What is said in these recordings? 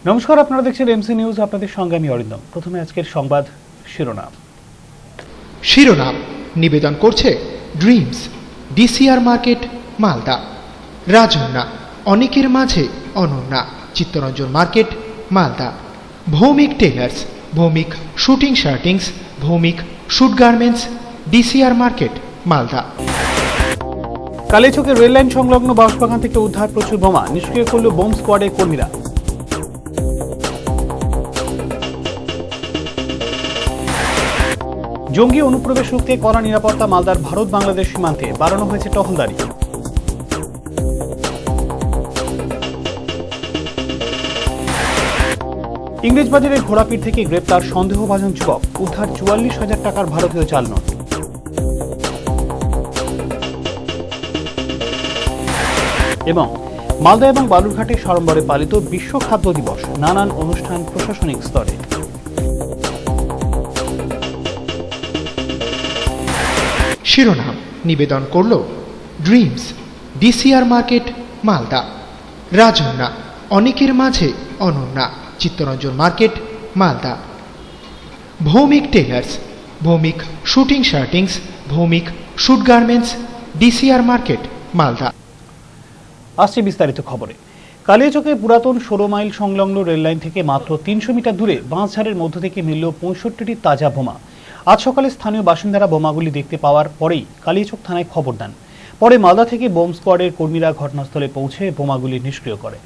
নমস্কার, আপনারা দেখছেন এমসি নিউজ। আপনাদের সঙ্গে আমি অরিন্দম। প্রথমে আজকের সংবাদ শিরোনাম নিবেদন করছে Dreams, DCR market, Malda. Rajanya অনেকের মাঝে অনন্যা, Chittaranjan market, Malda. Bhowmik tailors, Bhowmik suiting shirtings, Bhowmik suit garments, DCR market, Malda. কালিয়াচকের রেললাইন সংলগ্ন বাঁশবাগান থেকে উদ্ধার প্রচুর বোমা, নিষ্ক্রিয় করল বোম স্কোয়াডের কর্মীরা। জঙ্গি অনুপ্রবেশ রুখতে কড়া নিরাপত্তা মালদার ভারত বাংলাদেশ সীমান্তে, বাড়ানো হয়েছে টহলদারি। ইংরেজবাজারে ঘোড়াপীঠ থেকে গ্রেপ্তার সন্দেহভাজন যুবক, উদ্ধার 44,000 টাকার ভারতীয় জাল নোট। এবং মালদা এবং বালুরঘাটে সাড়ম্বরে পালিত বিশ্ব খাদ্য দিবস, নানান অনুষ্ঠান প্রশাসনিক স্তরে। শিরোনাম নিবেদন করল Dreams, DCR market, Malda. Rajanya অনেকের মাঝে অনন্যা, Chittaranjan market, Malda. Bhowmik tailors, Bhowmik suiting shirtings, Bhowmik suit garments, DCR market, Malda. আসছে বিস্তারিত খবরে। কালিয়াচকে পুরাতন 16 মাইল সংলগ্ন রেললাইন থেকে মাত্র 300 মিটার দূরে বাঁশঝাড়ের মধ্য থেকে মিলল 65টি তাজা বোমা। আজ সকালে স্থানীয় বাসিন্দারা বোমাগুলি দেখতে পাওয়ার পরেই কালিয়াচক থানায় খবর দেন। পরে মালদা থেকে বোম স্কোয়াডের কর্মীরা ঘটনাস্থলে পৌঁছে বোমাগুলি নিষ্ক্রিয় করে।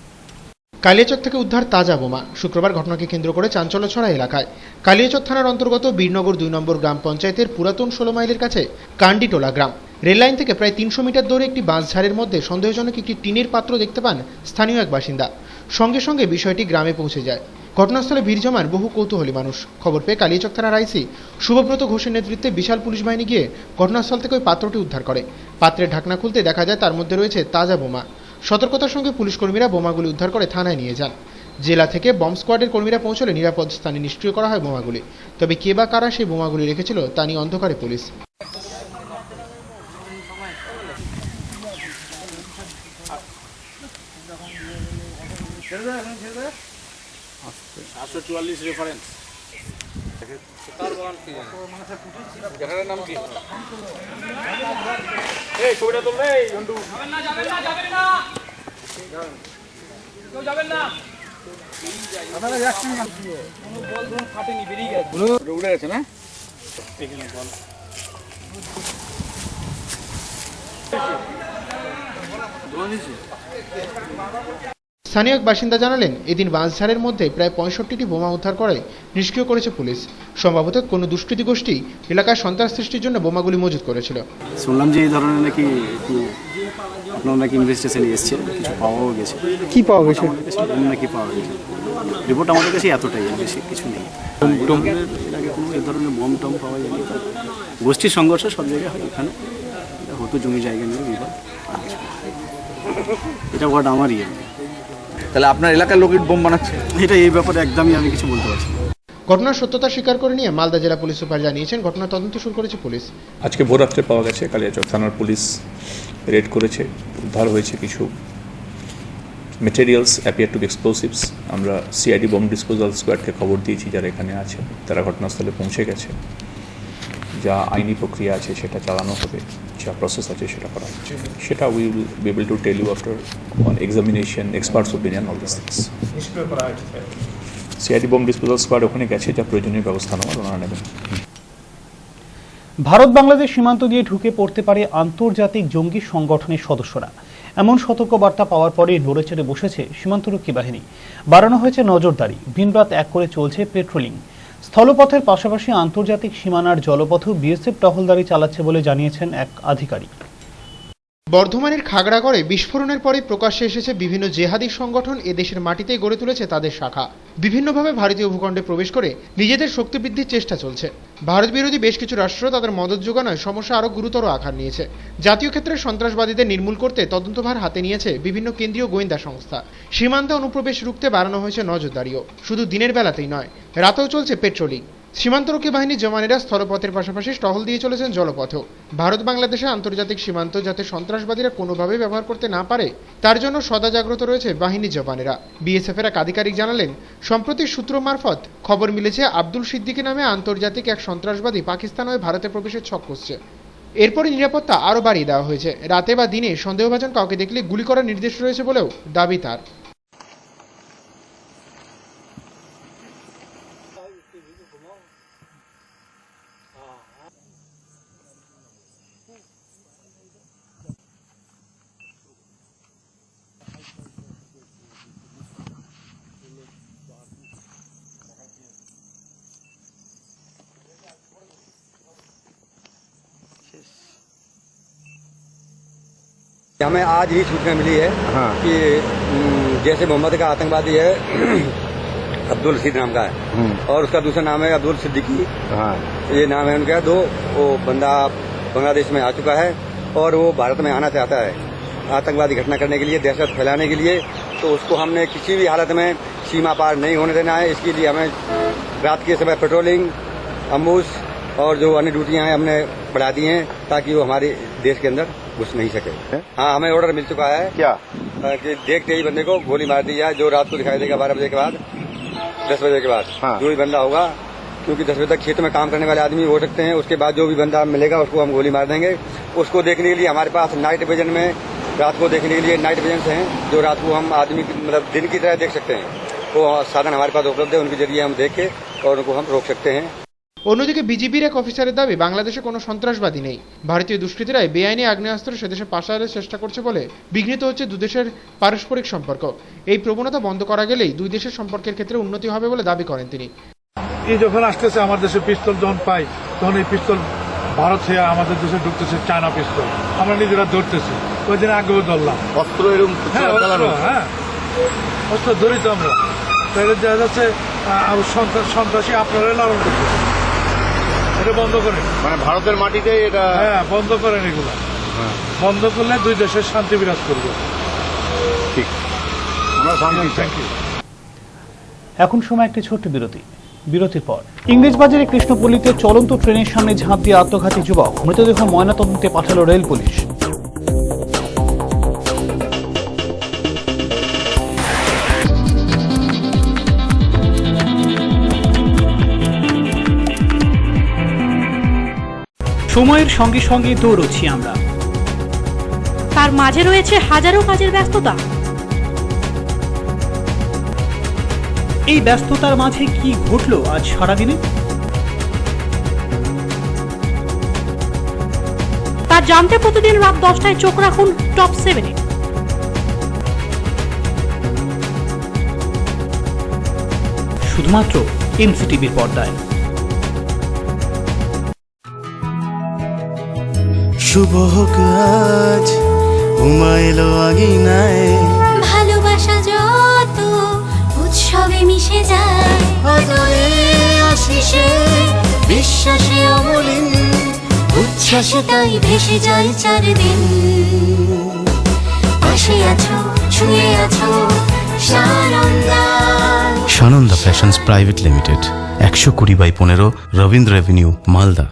কালিয়াচক থেকে উদ্ধার তাজা বোমা। শুক্রবার ঘটনাকে কেন্দ্র করে চাঞ্চল্য ছড়া এলাকায়। কালিয়াচক থানার অন্তর্গত বীরনগর 2 নম্বর গ্রাম পঞ্চায়েতের পুরাতন 16 মাইলের কাছে কান্ডিটোলা গ্রাম। রেললাইন থেকে প্রায় 300 মিটার দূরে একটি বাঁশঝাড়ের মধ্যে সন্দেহজনক একটি টিনের পাত্র দেখতে পান স্থানীয় এক বাসিন্দা। সঙ্গে সঙ্গে বিষয়টি গ্রামে পৌঁছে যায়। ঘটনাস্থলে ভিড় জমান বহু কৌতূহলী মানুষ। খবর পেয়ে কালিয়াচক থানার আইসি শুভব্রত ঘোষের নেতৃত্বে বিশাল পুলিশ বাহিনী গিয়ে ঘটনাস্থল থেকে ওই পাত্রটি উদ্ধার করে। পাত্রের ঢাকনা খুলতে দেখা যায় তার মধ্যে রয়েছে তাজা বোমা। সতর্কতার সঙ্গে পুলিশ কর্মীরা বোমাগুলি উদ্ধার করে থানায় নিয়ে যান। জেলা থেকে বম স্কোয়াডের কর্মীরা পৌঁছলে নিরাপদ স্থানে নিষ্ক্রিয় করা হয় বোমাগুলি। তবে কে বা কারা সেই বোমাগুলি রেখেছিল তা নিয়ে অন্ধকারে পুলিশ। স্থানীয় এক বাসিন্দা জানালেন, এদিন বাঁশঝাড়ের মধ্যে প্রায় 65টি বোমা উদ্ধার করে নিষ্ক্রিয় করেছে পুলিশ। সম্ভবত কোনো দুষ্কৃতী গোষ্ঠী এলাকায় সন্ত্রাস সৃষ্টির জন্য বোমাগুলি মজুত করেছিল। শুনলাম যে এই ধরনের নাকি আপনার নাকি ইনভেস্টিগেশনে এসছে, কিছু পাওয়াও গেছে। কি পাওয়া গেছে? নাকি পাওয়া গেছে, রিপোর্ট আমাদের কাছে এতটাই, বেশি কিছু নেই। এর আগে কোনো এই ধরনের বম টম পাওয়া যায়নি। গোষ্ঠীর সংঘর্ষ সব জায়গায় হয়, এখানে হতো জমি জায়গা নিয়ে বিবাদ। এটা ওয়ার্ড আমারই। তাহলে আপনার এলাকার লোক বোম বানাচ্ছে? এটা এই ব্যাপারে একদমই আমি কিছু বলতে পারছি না। ঘটনার সত্যতা স্বীকার করে নিয়ে মালদা জেলা পুলিশ সুপার জানিয়েছেন, ঘটনার তদন্ত শুরু করেছে পুলিশ। আজকে ভোররাত্রে পাওয়া গেছে, কালিয়াচক থানার পুলিশ রেড করেছে, উদ্ধার হয়েছে কিছু materials appear to be explosives. আমরা সিআইডি বম ডিসপোজাল স্কোয়াডকে খবর দিয়েছি, যারা এখানে আছে তারা ঘটনাস্থলে পৌঁছে গেছে। যা আইনি প্রক্রিয়া আছে সেটা চালানো হবে, যা প্রসেস আছে সেটা করা হচ্ছে। সেটা we will be able to tell you after on examination, experts opinion, all this things. CID bomb disposal squad ওখানে গেছে, যা প্রয়োজনীয় ব্যবস্থা নেওয়ার ওনারা নেবেন। ভারত বাংলাদেশ সীমান্ত দিয়ে ঢুকে পড়তে পারে আন্তর্জাতিক জঙ্গি সংগঠনের সদস্যরা। এমন সতর্কবার্তা পাওয়ার পরে নড়েচড়ে বসেছে সীমান্তরক্ষী বাহিনী। বাড়ানো হয়েছে নজরদারি, দিনরাত এক করে চলছে পেট্রোলিং। স্থলপথের পাশাপাশি আন্তর্জাতিক সীমানার জলপথেও বিএসএফ টহলদারি চালাচ্ছে বলে জানিয়েছেন এক আধিকারিক। বর্ধমানের খাগড়াগড়ে বিস্ফোরণের পরে প্রকাশ্যে এসেছে বিভিন্ন জেহাদি সংগঠন এদেশের মাটিতেই গড়ে তুলেছে তাদের শাখা। বিভিন্নভাবে ভারতীয় ভূখণ্ডে প্রবেশ করে নিজেদের শক্তি বৃদ্ধির চেষ্টা চলছে। ভারত বিরোধী বেশ কিছু রাষ্ট্র তাদের মদত যোগানোয় সমস্যা আরও গুরুতর আকার নিয়েছে। জাতীয় ক্ষেত্রে সন্ত্রাসবাদীদের নির্মূল করতে তদন্তভার হাতে নিয়েছে বিভিন্ন কেন্দ্রীয় গোয়েন্দা সংস্থা। সীমান্তে অনুপ্রবেশ রুখতে বাড়ানো হয়েছে নজরদারিও। শুধু দিনের বেলাতেই নয়, রাতেও চলছে পেট্রোলিং। সীমান্তরক্ষী বাহিনীর জওয়ানেরা স্থলপথের পাশাপাশি টহল দিয়ে চলেছেন জলপথও। ভারত বাংলাদেশে আন্তর্জাতিক সীমান্ত যাতে সন্ত্রাসবাদীরা কোনোভাবে ব্যবহার করতে না পারে তার জন্য সদা জাগ্রত রয়েছে বাহিনীর জওয়ানেরা। বিএসএফের এক আধিকারিক জানালেন, সম্প্রতি সূত্র মারফত খবর মিলেছে আব্দুল সিদ্দিকী নামে আন্তর্জাতিক এক সন্ত্রাসবাদী পাকিস্তান হয়ে ভারতে প্রবেশের ছক কষছে। এরপরই নিরাপত্তা আরও বাড়িয়ে দেওয়া হয়েছে। রাতে বা দিনে সন্দেহভাজন কাউকে দেখলে গুলি করার নির্দেশ রয়েছে বলেও দাবি তার। हमें आज ही सूचना मिली है कि जैसे मोहम्मद का आतंकवादी है अब्दुल रशीद नाम का है और उसका दूसरा नाम है अब्दुल सिद्दीकी, ये नाम है उनका। दो वो बंदा बांग्लादेश में आ चुका है और वो भारत में आना चाहता है आतंकवादी घटना करने के लिए, दहशत फैलाने के लिए। तो उसको हमने किसी भी हालत में सीमा पार नहीं होने देना है। इसके लिए हमें रात के समय पेट्रोलिंग, अम्बुश और जो अन्य ड्यूटियां हैं हमने बढ़ा दी हैं ताकि वो हमारे देश के अंदर घुस नहीं सके। हाँ, हमें ऑर्डर मिल चुका है क्या कि देखते ही बंदे को गोली मार दी जाए, जो रात को दिखाई देगा 12 बजे के बाद, 10 बजे के बाद। हाँ। जो भी बंदा होगा, क्योंकि 10 बजे तक खेत में काम करने वाले आदमी हो सकते हैं, उसके बाद जो भी बंदा मिलेगा उसको हम गोली मार देंगे। उसको देखने के लिए हमारे पास नाइट विजन में, रात को देखने के लिए नाइट विजन हैं, जो रात को हम आदमी मतलब दिन की तरह देख सकते हैं। वो साधन हमारे पास उपलब्ध है, उनके जरिए हम देख के और उनको हम रोक सकते हैं। অন্যদিকে বিজিবির এক অফিসারের দাবি, বাংলাদেশে কোনো সন্ত্রাসবাদী নেই। ভারতীয় দুষ্কৃতীরাই বেআইনি আগ্নেয়াস্ত্র সেদেশে পাচারের চেষ্টা করছে বলে বিঘ্নিত হচ্ছে দুদেশের পারস্পরিক সম্পর্ক। এই প্রবণতা বন্ধ করা গেলেই দুই দেশের সম্পর্কের ক্ষেত্রে উন্নতি হবে বলে দাবি করেন তিনি। এই যখন আসতেছে আমার দেশে পিস্তল যখন পাই, তখন এই পিস্তল ভারত থেকে আমাদের দেশে ঢুকতেছে, চায়না পিস্তল আমরা নিজেরা ধরতেছি। ওই দিন আগেও ধরলাম অস্ত্র, এরকম অস্ত্র ধরি তো আমরা। তাহলে দেখা যাচ্ছে সন্ত্রাসী আপনারাই লালন করতেছে। এটা বন্ধ করেন, মানে ভারতের মাটিতে এটা বন্ধ করেন। এগুলো বন্ধ করলে দুই দেশের শান্তি বিরাজ করবে। ঠিক, আমরা শান্তি চাই। এখন সময় একটি ছোট্ট বিরতির পর ইংরেজবাজারে কৃষ্ণপল্লীতে চলন্ত ট্রেনের সামনে ঝাঁপ দিয়ে আত্মঘাতী যুবক, মৃতদেহ ময়নাতদন্তে পাঠালো রেল পুলিশ। সময়ের সঙ্গে সঙ্গে দৌড়চ্ছি আমরা, তার মাঝে রয়েছে হাজারো কাজের ব্যস্ততা। এই ব্যস্ততার মাঝে কি ঘটলো আজ সারাদিনে, তা জানতে প্রতিদিন রাত 10টায় চোখ রাখুন টপ 7-এ। শুধুমাত্র এমসিটিভির পর্দায়। শুভ হোক আজ ঘুমাইলো আগিনায়, ভালোবাসা যত উৎসবে মিশে যায়, আদরে আশিসে বিশ্বাসে অমলিন, উচ্ছ্বাসে তাই ভেসে যায় চারদিন। পাশে আছো, ছুঁয়ে আছো, Sananda. Sananda fashions private limited, 120/15 Rabindra avenue, Malda.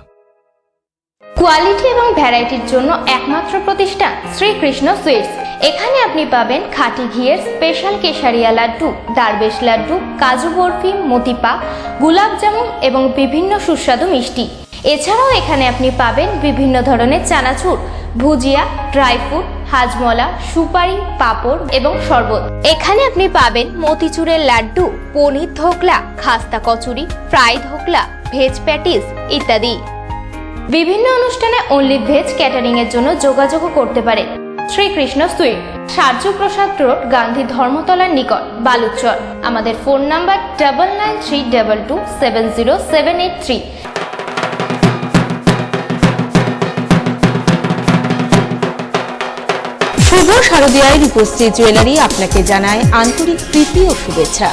Quality এবং ভ্যারাইটির জন্য একমাত্র প্রতিষ্ঠান শ্রীকৃষ্ণ সুইটস। এখানে আপনি পাবেন খাঁটি ঘিয়ের স্পেশাল কেশারিয়া লাড্ডু, দারবেশ লাড্ডু, কাজু বরফি, মতিপা, গোলাপ জামুন এবং বিভিন্ন সুস্বাদু মিষ্টি। এছাড়াও এখানে আপনি পাবেন বিভিন্ন ধরনের চানাচুর, ভুজিয়া, ড্রাই ফ্রুট, হাজমলা, সুপারি, পাঁপড় এবং শরবত। এখানে আপনি পাবেন মতিচুরের লাড্ডু, পনির ধোকলা, খাস্তা kachori, fry dhokla, veg patties ইত্যাদি। বিভিন্ন অনুষ্ঠানে অনলি ভেজ ক্যাটারিং এর জন্য যোগাযোগ করতে পারে শ্রীকৃষ্ণ সুইট, সার্য প্রসাদ রোড, গান্ধী ধর্মতলার নিকট, বালুচর। আমাদের ফোন নাম্বার 9932270783। শুভ শারদীয়ায় রূপশ্রী জুয়েলারি আপনাকে জানায় আন্তরিক প্রীতি ও শুভেচ্ছা।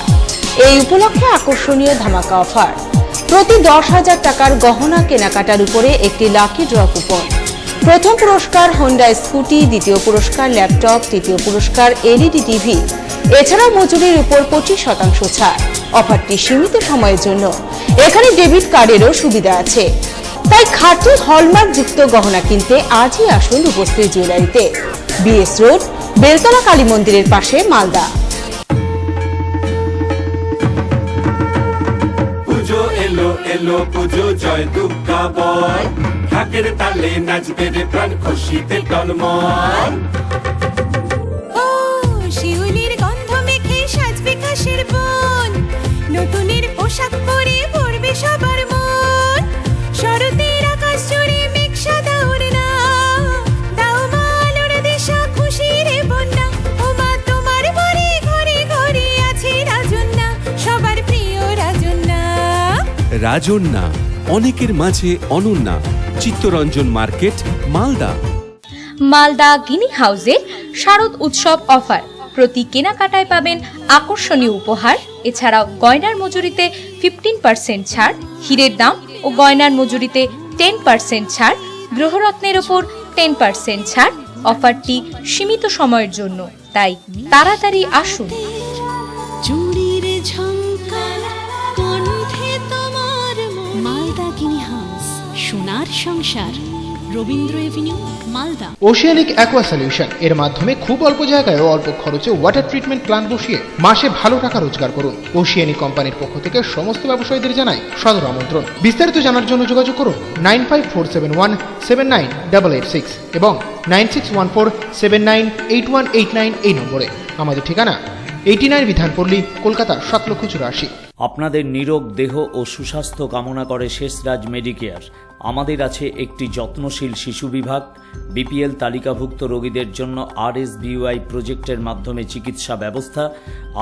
এই উপলক্ষে আকর্ষণীয় ধামাকা অফার, প্রতি 10,000 টাকার গহনা কেনাকাটার উপরে একটি লাকি ড্র কুপন। প্রথম পুরস্কার হোন্ডা স্কুটি, দ্বিতীয় পুরস্কার ল্যাপটপ, তৃতীয় পুরস্কার এলইডি টিভি। এছাড়াও মজুরির উপর 25% ছাড়। অফারটি সীমিত সময়ের জন্য। এখানে ডেবিট কার্ডেরও সুবিধা আছে। তাই খাঁটি হলমার্ক যুক্ত গহনা কিনতে আজই আসুন রূপশ্রী জুয়েলারিতে, বিএস রোড, বেলতলা কালী মন্দিরের পাশে, মালদা। পুজো এলো এলো পুজো, জয় দুর্গা বল, ঢাকের তালে নাচবে রে প্রাণ, খুশিতে টলমল। শিউলির গন্ধ মেখে সাজবে কাশের বন, নতুনের পোশাক পরে ভরবে সবার মন। শরতের আকাশ জুড়ে মেঘ সাদা ওড়না, দাও মা আলোর দিশা, খুশির বন্যা। ও মা তোমার ঘরে ঘরে ঘরে আছে রাজন্যা, সবার প্রিয় রাজন্যা। রাজন্যা, অনেকের মাঝে অনন্যা। চিত্তরঞ্জন মার্কেট, মালদা। মালদা গিনি হাউসে শারদ উৎসব অফার, প্রতি কেনাকাটায় পাবেন আকর্ষণীয় উপহার। এছাড়াও গয়নার মজুরিতে 15% ছাড়, হীরের দাম ও গয়নার মজুরিতে 10% ছাড়, গ্রহরত্নের ওপর 10% ছাড়। অফারটি সীমিত সময়ের জন্য, তাই তাড়াতাড়ি আসুন। চুড়ির ঝংকার কণ্ঠে তোমার, মালদা গিনি হাউস, সোনার সংসার, Rabindra avenue, Malda. Oceanic aqua solution এর মাধ্যমে খুব অল্প জায়গায় অল্প খরচে ওয়াটার ট্রিটমেন্ট প্ল্যান্ট বসিয়ে মাসে ভালো টাকা রোজগার করুন। ওশিয়ানিক কোম্পানির পক্ষ থেকে সমস্ত ব্যবসায়ীদের জানাই সাদর আমন্ত্রণ। বিস্তারিত জানার জন্য যোগাযোগ করুন 9547179886 এবং 9614798189 এই নম্বরে। আমাদের ঠিকানা 89 বিধানপল্লী, কলকাতা 7,84,00,000। আপনাদের নিরোগ দেহ ও সুস্বাস্থ্য কামনা করে শেষরাজ মেডিকেয়ার। আমাদের আছে একটি যত্নশীল শিশু বিভাগ, বিপিএল তালিকাভুক্ত রোগীদের জন্য RSBY প্রজেক্টের মাধ্যমে চিকিৎসা ব্যবস্থা,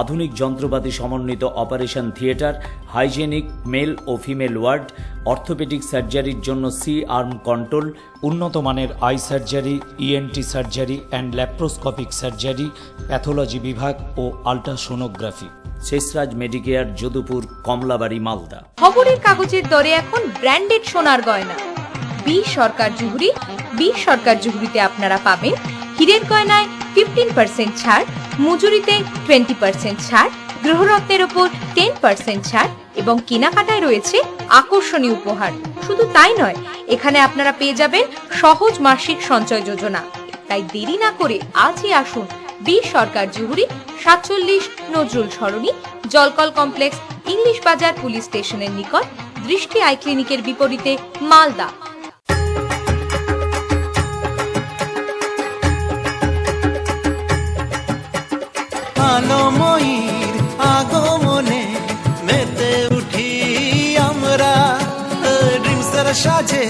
আধুনিক যন্ত্রপাতি সমন্বিত অপারেশন থিয়েটার, হাইজেনিক মেল ও ফিমেল ওয়ার্ড, অর্থোপেডিক সার্জারির জন্য C-আর্ম কন্ট্রোল, উন্নত মানের I surgery, ENT surgery and laparoscopic surgery, pathology বিভাগ ও আল্ট্রাসোনোগ্রাফি। শেষরাজ মেডিকেয়ার, যদুপুর, কমলাবাড়ি, মালদা। খবরের কাগজের দরে এখন ব্র্যান্ডেড সোনার গয়না। বি সরকার জুহুরি। বি সরকার জুহুরিতে আপনারা পাবেন হীরের গয়নায় 15% ছাড়, মজুরিতে 20% ছাড়, গ্রহরত্নের ওপর 10% ছাড় এবং কেনাকাটায় রয়েছে আকর্ষণীয় উপহার। শুধু তাই নয়, এখানে আপনারা পেয়ে যাবেন সহজ মাসিক সঞ্চয় যোজনা। তাই দেরি না করে আজই আসুন বি সরকার জুহুরি, 47 নজরুল সরণি, জলকল কমপ্লেক্স, ইংলিশ বাজার পুলিশ স্টেশনের নিকট, দৃষ্টি আই ক্লিনিকের বিপরীতে, মালদা। আলোময়ীর আগমনে মেতে উঠি আমরা, ড্রিমসের সাজে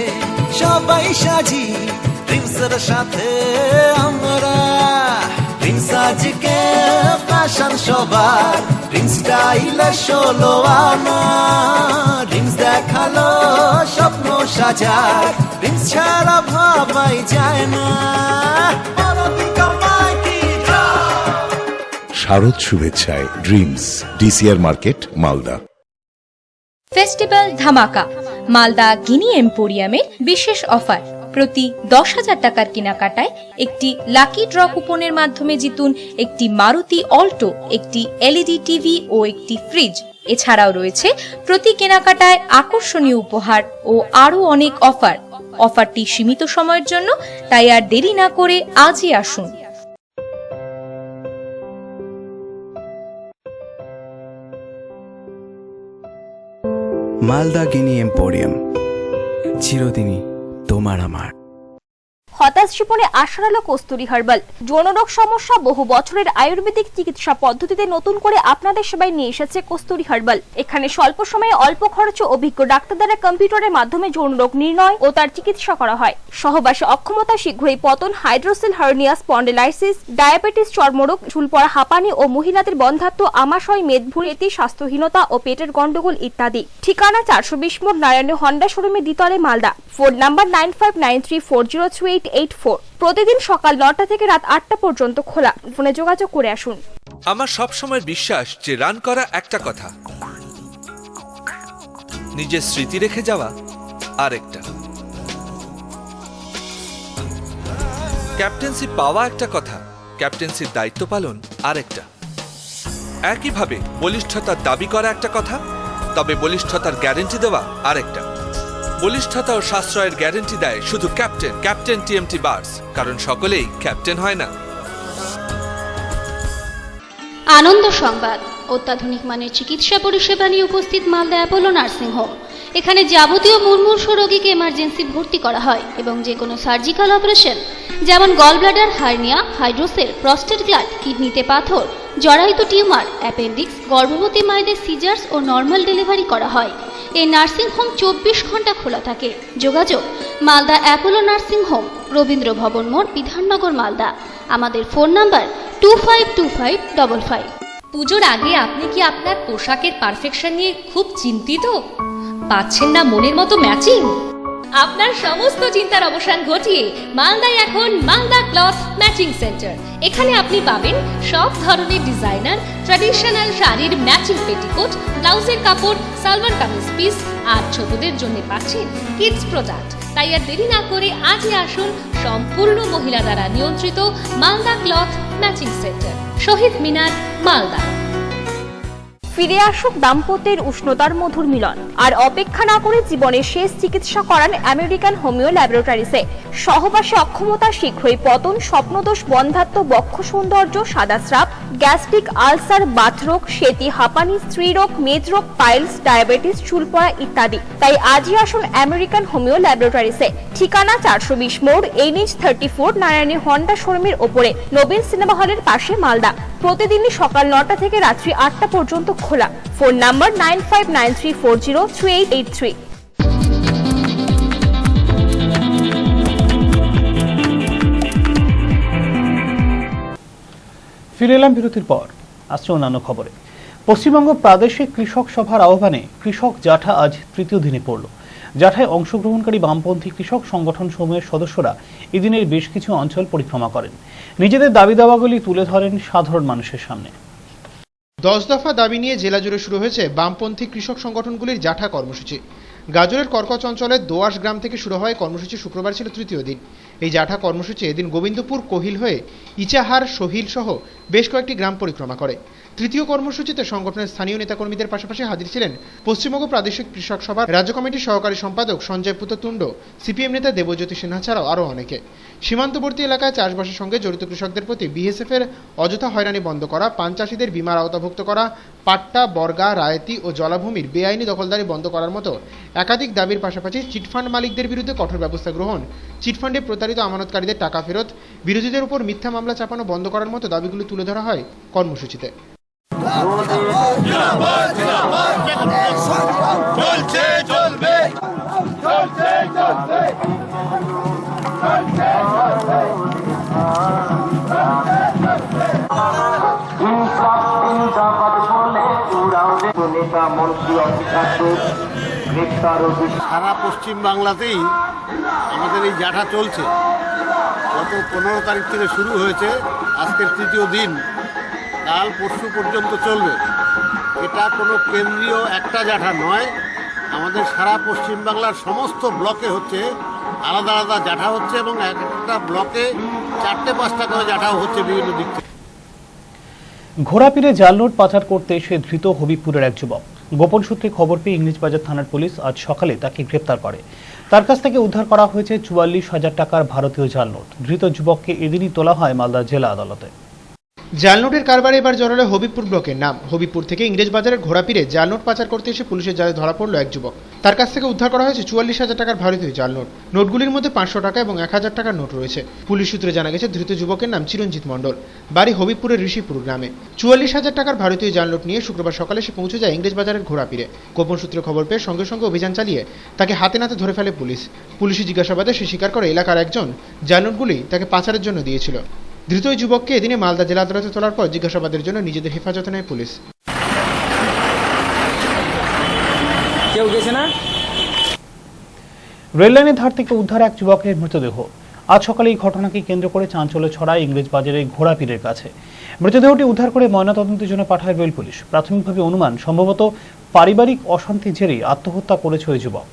সবাই সাজি, ড্রিমসের সাথে আমরা। ড্রিমস আজকে ফ্যাশন সবার, ড্রিমস স্টাইলে 16 আনা, ড্রিমস দেখালো স্বপ্ন সাজার, ড্রিমস ছাড়া ভাবাই যায় না। শারদ শুভেচ্ছায় Dreams, DCR market, Malda. Festival ধামাকা, মালদা গিনি এম্পোরিয়ামে বিশেষ অফার। প্রতি 10,000 টাকার কেনাকাটায় একটি লাকি ড্র কুপনের মাধ্যমে জিতুন একটি মারুতি অল্টো, একটি LED টিভি ও একটি ফ্রিজ। এছাড়াও রয়েছে প্রতি কেনাকাটায় আকর্ষণীয় উপহার ও আরও অনেক অফার। অফারটি সীমিত সময়ের জন্য, তাই আর দেরি না করে আজই আসুন। মালদা গিনি এম্পোরিয়াম, চিরদিনই তোমার আমার। হতাশ জীবনে আশার আলো কস্তুরী হার্বাল। যৌনরোগ সমস্যা বহু বছরের আয়ুর্বেদিক চিকিৎসা পদ্ধতিতে নতুন করে আপনাদের সেবায় নিয়ে এসেছে কস্তুরী হার্বাল। এখানে স্বল্প সময়ে অল্প খরচে অভিজ্ঞ ডাক্তার দ্বারা কম্পিউটারের মাধ্যমে যৌনরোগ নির্ণয় ও তার চিকিৎসা করা হয়। সহবাসে অক্ষমতা, শীঘ্রই পতন, হাইড্রোসেল হার্নিয়া, স্পন্ডিলাইসিস, ডায়াবেটিস, চর্মরোগ, চুল পড়া, হাঁপানি ও মহিলাদের বন্ধ্যাত্ব, আমাশয়, মেদভুঁড়ি, স্বাস্থ্যহীনতা ও পেটের গন্ডগোল ইত্যাদি। ঠিকানা 420 মোড়, নারায়ণ হন্ডা শোরুমের দ্বিতলে, মালদা। Phone number 9593402884। প্রতিদিন সকাল 9টা থেকে রাত 8টা পর্যন্ত খোলা। ফোনে যোগাযোগ করে আসুন। আমার সব সময় বিশ্বাস যে রান করা একটা কথা, নিজের স্মৃতি রেখে যাওয়া আরেকটা। ক্যাপ্টেন্সি পাওয়া একটা কথা, ক্যাপ্টেন্সির দায়িত্ব পালন আরেকটা। একইভাবে বলিষ্ঠতার দাবি করা একটা কথা, তবে বলিষ্ঠতার গ্যারেন্টি দেওয়া আরেকটা। বলিষ্ঠতা ও সাশ্রয়ের গ্যারেন্টি দেয় শুধু ক্যাপ্টেন টিএমটি বার্স, কারণ সকলেই ক্যাপ্টেন হয় না। আনন্দ সংবাদ, অত্যাধুনিক মানের চিকিৎসা পরিষেবা নিয়ে উপস্থিত মালদা অ্যাপোলো নার্সিং হোম। এখানে যাবতীয় মুমূর্ষ রোগীকে এমার্জেন্সি ভর্তি করা হয় এবং যে কোনো সার্জিক্যাল অপারেশন যেমন gallbladder, hernia, hydrocele, prostate gland, কিডনিতে পাথর, জরায়ুতে টিউমার, অ্যাপেন্ডিক্স, গর্ভবতী মায়েদের সিজার্স ও নর্মাল ডেলিভারি করা হয়। এই নার্সিং হোম 24 ঘন্টা খোলা থাকে। যোগাযোগ Malda Apollo nursing home, Rabindra ভবন মোড়, বিধাননগর, মালদা। আমাদের ফোন নাম্বার 252555। পুজোর আগে আপনি কি আপনার পোশাকের পারফেকশন নিয়ে খুব চিন্তিত? পাচ্ছেন না মনের মতো ম্যাচিং? আপনার সমস্ত চিন্তার অবসান ঘটিয়ে মালদায় এখন মালদা ক্লথ ম্যাচিং সেন্টার। এখানে আপনি পাবেন সব ধরনের ডিজাইনার ট্র্যাডিশনাল শাড়ির ম্যাচিং পেটিকোট, ব্লাউজের কাপড়, সালোয়ার কামিজ পিস, আর ছোটদের জন্য পাচ্ছেন কিডস প্রোডাক্ট। তাই আর দেরি না করে আজই আসুন সম্পূর্ণ মহিলা দ্বারা নিয়ন্ত্রিত মালদা ক্লথ ম্যাচিং সেন্টার, শহীদ মিনার, মালদা। ফিরে আসুক দাম্পত্যের উষ্ণতার মধুর মিলন। আর অপেক্ষা না করে জীবনের শেষ চিকিৎসা করান আমেরিকান হোমিও ল্যাবরেটরিজে। সহবাসে অক্ষমতা, শীঘ্রই পতন, স্বপ্নদোষ, বন্ধ্যাত্ব, বক্ষ সৌন্দর্য, সাদা স্রাব, গ্যাস্ট্রিক আলসার, বাতরোগ, সেতি, হাঁপানি, স্ত্রীরোগ, মেদরোগ, পাইলস, ডায়াবেটিস, চুল পড়া ইত্যাদি। তাই আজই আসুন আমেরিকান হোমিও ল্যাবরেটরিজে। ঠিকানা 420 মোড়, NH34, নারায়ণী হন্ডা শোরুমের ওপরে, নবীন সিনেমা হলের পাশে, মালদা। প্রতিদিনই সকাল 9টা থেকে রাত্রি 8টা পর্যন্ত খোলা। Phone number 9593403883। ফিরে এলাম বিরতির পর। আসছে অন্যান্য খবরে। পশ্চিমবঙ্গ প্রাদেশিক কৃষক সভার আহ্বানে কৃষক জাঠা আজ তৃতীয় দিনে পড়ল। জাঠায় অংশগ্রহণকারী বামপন্থী কৃষক সংগঠন সমূহের সদস্যরা এদিনের বেশ কিছু অঞ্চল পরিক্রমা করেন। নিজেদের দাবি দাওয়াগুলি তুলে ধরেন সাধারণ মানুষের সামনে। 10 দফা দাবি নিয়ে জেলা জুড়ে শুরু হয়েছে বামপন্থী কৃষক সংগঠনগুলির জাঠা কর্মসূচি। গাজরের কর্কচ অঞ্চলের দোয়াশ গ্রাম থেকে শুরু হয় কর্মসূচি। শুক্রবার ছিল তৃতীয় দিন। এই জাঠা কর্মসূচি এদিন গোবিন্দপুর, কোহিল হয়ে ইচাহার, সহিল সহ বেশ কয়েকটি গ্রাম পরিক্রমা করে। তৃতীয় কর্মসূচিতে সংগঠনের স্থানীয় নেতাকর্মীদের পাশাপাশি হাজির ছিলেন পশ্চিমবঙ্গ প্রাদেশিক কৃষক সভার রাজ্য কমিটির সহকারী সম্পাদক সঞ্জয় পুততুণ্ড, সিপিএম নেতা দেবজ্যোতি সিনহা ছাড়াও আরও অনেকে। সীমান্তবর্তী এলাকায় চাষবাসের সঙ্গে জড়িত কৃষকদের প্রতি বিএসএফ এর অযথা হয়রানি বন্ধ করা, পান চাষিদের বীমার আওতাভুক্ত করা, পাট্টা, বর্গা, রায়তি ও জলাভূমির বেআইনি দখলদারি বন্ধ করার মতো একাধিক দাবির পাশাপাশি চিটফান্ড মালিকদের বিরুদ্ধে কঠোর ব্যবস্থা গ্রহণ, চিটফান্ডে প্রতারিত আমানতকারীদের টাকা ফেরত, বিরোধীদের উপর মিথ্যা মামলা চাপানো বন্ধ করার মতো দাবিগুলি তুলে ধরা হয় কর্মসূচিতে। সারা পশ্চিম বাংলাতেই আমাদের এই জাঠা চলছে। গত 15 তারিখ থেকে শুরু হয়েছে, আজকের তৃতীয় দিন, কাল পরশু পর্যন্ত চলবে। এটা কোনো কেন্দ্রীয় একটা জাঠা নয়, আমাদের সারা পশ্চিম বাংলার সমস্ত ব্লকে হচ্ছে, আলাদা আলাদা জাঠা হচ্ছে এবং একটা ব্লকে 4-5টা করে জাঠাও হচ্ছে বিভিন্ন দিক থেকে। ঘোড়াপীরে জাল নোট পাচার করতে এসে ধৃত হবিপুরের এক যুবক। গোপন সূত্রে খবর পেয়ে ইংলিশবাজার থানার পুলিশ আজ সকালে তাকে গ্রেপ্তার করে। তার কাছ থেকে উদ্ধার করা হয়েছে 44,000 টাকার ভারতীয় জাল নোট। ধৃত যুবককে এদিনই তোলা হয় মালদা জেলা আদালতে। জাল নোটের কারবারে এবার জড়ালো হবিপুর ব্লকের নাম। হবিপুর থেকে ইংরেজবাজারের ঘোড়াপীরে জাল নোট পাচার করতে এসে পুলিশের জালে ধরা পড়ল এক যুবক। তার কাছ থেকে উদ্ধার করা হয়েছে 44,000 টাকার ভারতীয় জাল নোট। নোটগুলির মধ্যে 500 টাকা এবং 1000 টাকার নোট রয়েছে। পুলিশ সূত্রে জানা গেছে ধৃত যুবকের নাম চিরঞ্জিত মণ্ডল, বাড়ি হবিপুরের ঋষিপুর গ্রামে। 44,000 টাকার ভারতীয় জাল নোট নিয়ে শুক্রবার সকালে সে পৌঁছে যায় ইংরেজবাজারের ঘোড়াপীরে। গোপন সূত্রে খবর পেয়ে সঙ্গে সঙ্গে অভিযান চালিয়ে তাকে হাতে নাতে ধরে ফেলে পুলিশ। পুলিশি জিজ্ঞাসাবাদে সে স্বীকার করে এলাকার একজন জাল নোটগুলি তাকে পাচারের জন্য দিয়েছিল। ধৃত যুবককে এদিনে মালদা জেলা আদালতে তোলার পর জিজ্ঞাসাবাদের জন্য নিজেদের হেফাজতে নেয় পুলিশ। কেউ গেছে না? রেললাইনের ধার থেকে উদ্ধার এক যুবকের মৃতদেহ। আজ সকালে এই ঘটনাকে কেন্দ্র করে চাঞ্চল্য ছড়ায় ইংরেজবাজারের ঘোড়াপীরের কাছে। মৃতদেহটি উদ্ধার করে ময়নাতদন্তের জন্য পাঠায় রেল পুলিশ। প্রাথমিকভাবে অনুমান সম্ভবত পারিবারিক অশান্তির জেরেই আত্মহত্যা করেছে ওই যুবক।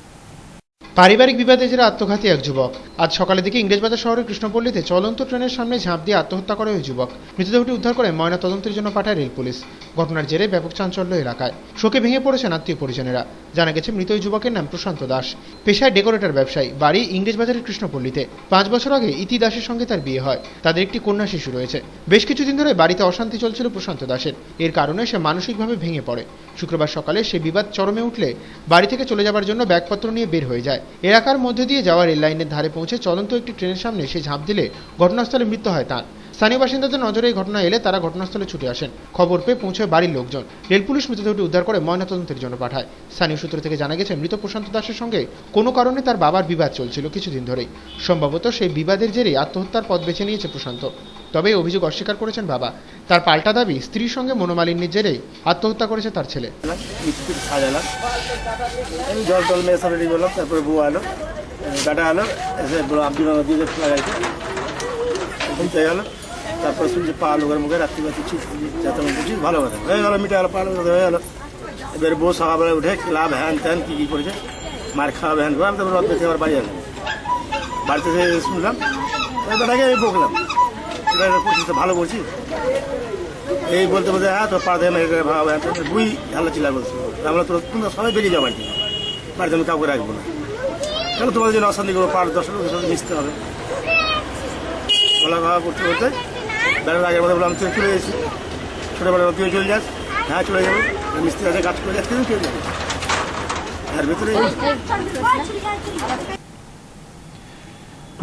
পারিবারিক বিবাদে জেরে আত্মঘাতী এক যুবক। আজ সকালের দিকে ইংরেজবাজার শহরের কৃষ্ণপল্লীতে চলন্ত ট্রেনের সামনে ঝাঁপ দিয়ে আত্মহত্যা করে ওই যুবক। মৃতদেহটি উদ্ধার করে ময়না তদন্তের জন্য পাঠায় রেল পুলিশ। ঘটনার জেরে ব্যাপক চাঞ্চল্য এলাকায়। শোকে ভেঙে পড়েছেন আত্মীয় পরিজনেরা। জানা গেছে মৃত ওই যুবকের নাম প্রশান্ত দাস। পেশায় ডেকোরেটর ব্যবসায়ী, বাড়ি ইংরেজবাজারের কৃষ্ণপল্লীতে। 5 বছর আগে ইতি দাসের সঙ্গে তার বিয়ে হয়। তাদের একটি কন্যা শিশু রয়েছে। বেশ কিছুদিন ধরে বাড়িতে অশান্তি চলছিল প্রশান্ত দাসের। এর কারণে সে মানসিকভাবে ভেঙে পড়ে। শুক্রবার সকালে সে বিবাদ চরমে উঠলে বাড়ি থেকে চলে যাবার জন্য ব্যাগপত্র নিয়ে বের হয়ে যায়। এলাকার মধ্যে দিয়ে যাওয়া রেল লাইনের ধারে পৌঁছে চলন্ত একটি ট্রেনের সামনে সে ঝাঁপ দিলে ঘটনাস্থলে মৃত্যু হয় তার। স্থানীয় বাসিন্দাদের নজরে এই ঘটনা এলে তারা ঘটনাস্থলে ছুটে আসেন। খবর পেয়ে পৌঁছয় বাড়ির লোকজন। রেল পুলিশ মৃতদেহটি উদ্ধার করে ময়নাতদন্তের জন্য পাঠায়। স্থানীয় সূত্র থেকে জানা গেছে মৃত প্রশান্ত দাসের সঙ্গে কোনো কারণে তার বাবার বিবাদ চলছিল কিছুদিন ধরেই। সম্ভবত সেই বিবাদের জেরেই আত্মহত্যার পথ বেছে নিয়েছে প্রশান্ত। তবে অভিযোগ অস্বীকার করেছেন বাবা। তার পাল্টা দাবি, স্ত্রীর সঙ্গে মনোমালিন্যের জেরেই আত্মহত্যা করেছে তার ছেলে। জল টল মেয়ে সব রেডি করলাম, তারপরে বউ আলো, বেটা আলো, এসে আব্দুল দিয়ে লাগাইছে ঘুমতে গেল। তারপরে শুনছি পা লোকের মুখে রাত্রিবাতি চেঁচামেচি, ভালো কথা হয়ে গেলো, মিটে গেলো, পা লোক হয়ে গেলো। এবার বউ সকালবেলা উঠে ক্লাব হ্যান ত্যান কী করেছে, মার খাওয়াবে হ্যান খাওয়া। তারপর রথ বেঁচে আবার বাড়ি এলাম। বাড়িতে শুনলাম, বেটাকে বকলাম, ভালো করছি এই বলতে বলতে, হ্যাঁ তোর পা দিয়ে মেরে ভাঙাবো, বুই ঢালা চিলা বলছি। আমরা তোমরা সবাই বেরিয়ে যাও বাড়িতে, বাড়িতে আমি কাউকে রাখবো না। কেন তোমাদের জন্য অশান্তি করবো, 5-10 লোকের সাথে মিশতে হবে। বলা ভাবা করতে করতে বেড়ার আগের কথা বললাম, তুই চলে গেছি, ছোটোবেলা তুই চলে যাস, হ্যাঁ চলে যাবো, মিস্ত্রি আছে কাজ করে যাচ্ছে, চলে যাবে। এর ভিতরে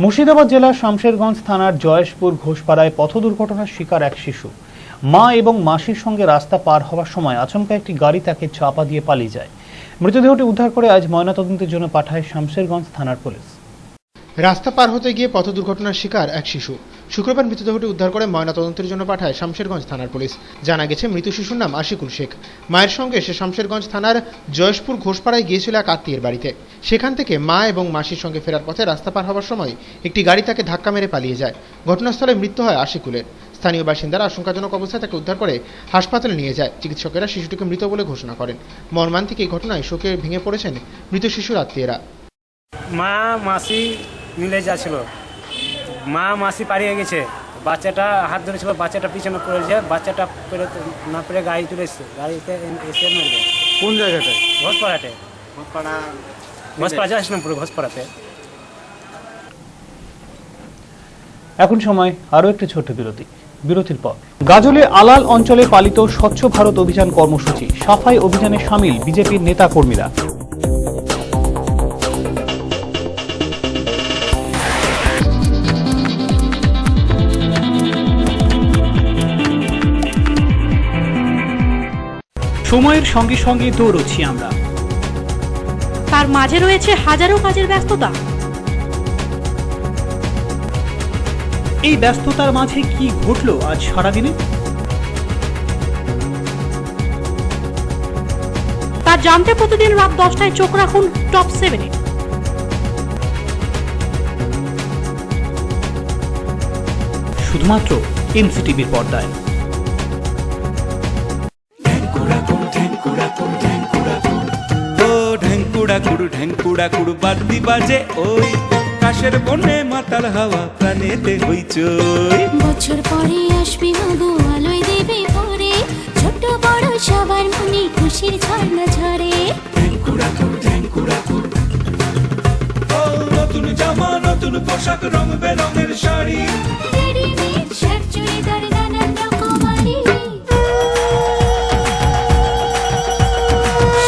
মুর্শিদাবাদ জেলার শামশেরগঞ্জ থানার জয়েশপুর ঘোষপাড়ায় পথ দুর্ঘটনার শিকার এক শিশু। মা এবং মাসির সঙ্গে রাস্তা পার হওয়ার সময় আচমকা একটি গাড়ি তাকে চাপা দিয়ে পালিয়ে যায়। মৃতদেহটি উদ্ধার করে আজ ময়নাতদন্তের জন্য পাঠায় শামশেরগঞ্জ থানার পুলিশ। রাস্তা পার হতে গিয়ে পথ দুর্ঘটনার শিকার এক শিশু। শুক্রবার মৃতদেহটি উদ্ধার করে ময়নাতদন্তের জন্য পাঠায় শামশেরগঞ্জ থানার পুলিশ। জানা গেছে মৃত শিশুর নাম আশিকুল শেখ। মায়ের সঙ্গে সে শামশেরগঞ্জ থানার জয়েশপুর ঘোষপাড়ায় গিয়েছিল এক আত্মীয়ের বাড়িতে। সেখান থেকে মা এবং মাসির সঙ্গে ফেরার পথে রাস্তা পার হওয়ার সময় একটি গাড়ি তাকে ধাক্কা মেরে পালিয়ে যায়। ঘটনাস্থলে মৃত্যু হয় আশিকুলের। স্থানীয় বাসিন্দারা আশঙ্কাজনক অবস্থায় তাকে উদ্ধার করে হাসপাতালে নিয়ে যায়। চিকিৎসকেরা শিশুটিকে মৃত বলে ঘোষণা করেন। মর্মান্তিক এই ঘটনায় শোকে ভেঙে পড়েছেন মৃত শিশুর আত্মীয়রা। মা মাসি মিলে যাচ্ছিল, মা মাসি পালিয়ে গেছে, বাচ্চাটা হাত ধরেছিল, বাচ্চাটা পিছনে পড়েছে, বাচ্চাটা না পেরে গাড়ি চলে এসছে, গাড়িতে এসে মেরে। কোন জায়গাটায়? ঘোষপাড়াতে, ঘোষপাড়া জয়সনামপুর ঘোষপাড়াতে। এখন সময় আরও একটি ছোট্ট বিরতির পর গাজলে আলাল অঞ্চলে পালিত স্বচ্ছ ভারত অভিযান কর্মসূচি। সাফাই অভিযানে সামিল বিজেপির নেতা কর্মীরা। সময়ের সঙ্গে সঙ্গে দৌড়চ্ছি আমরা, তার মাঝে রয়েছে হাজারো কাজের ব্যস্ততা। এই ব্যস্ততার মাঝে কি ঘটলো আজ সারাদিনে, তা জানতে প্রতিদিন রাত 10টায় চোখ রাখুন টপ 7-এ। শুধুমাত্র এমসিটিভির পর্দায়। ঢেঙ্কুড়া কুড়ু বাদ্যি বাজে ওই কাশের বনে মাতাল হাওয়া প্রাণেতে হইচই। বছর পরে আসবে মাগো আলোয় দেবে পরে, ছোট বড় সবার মনে খুশির ঝর্ণা ঝরে। নতুন জামা নতুন পোশাক রং বেরঙের শাড়ি, রেডিমেড শার্ট চুড়িদার নানান রকমারি।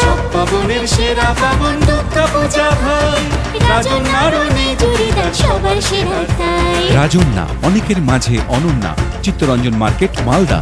সব পাবনের সেরা পাবন দুর্গা পূজা ভাই, রাজন্যারণে চুড়িদার সবার সেরা তাই। রাজন্যা, অনেকের মাঝে অনন্যা। Chittaranjan market, Malda.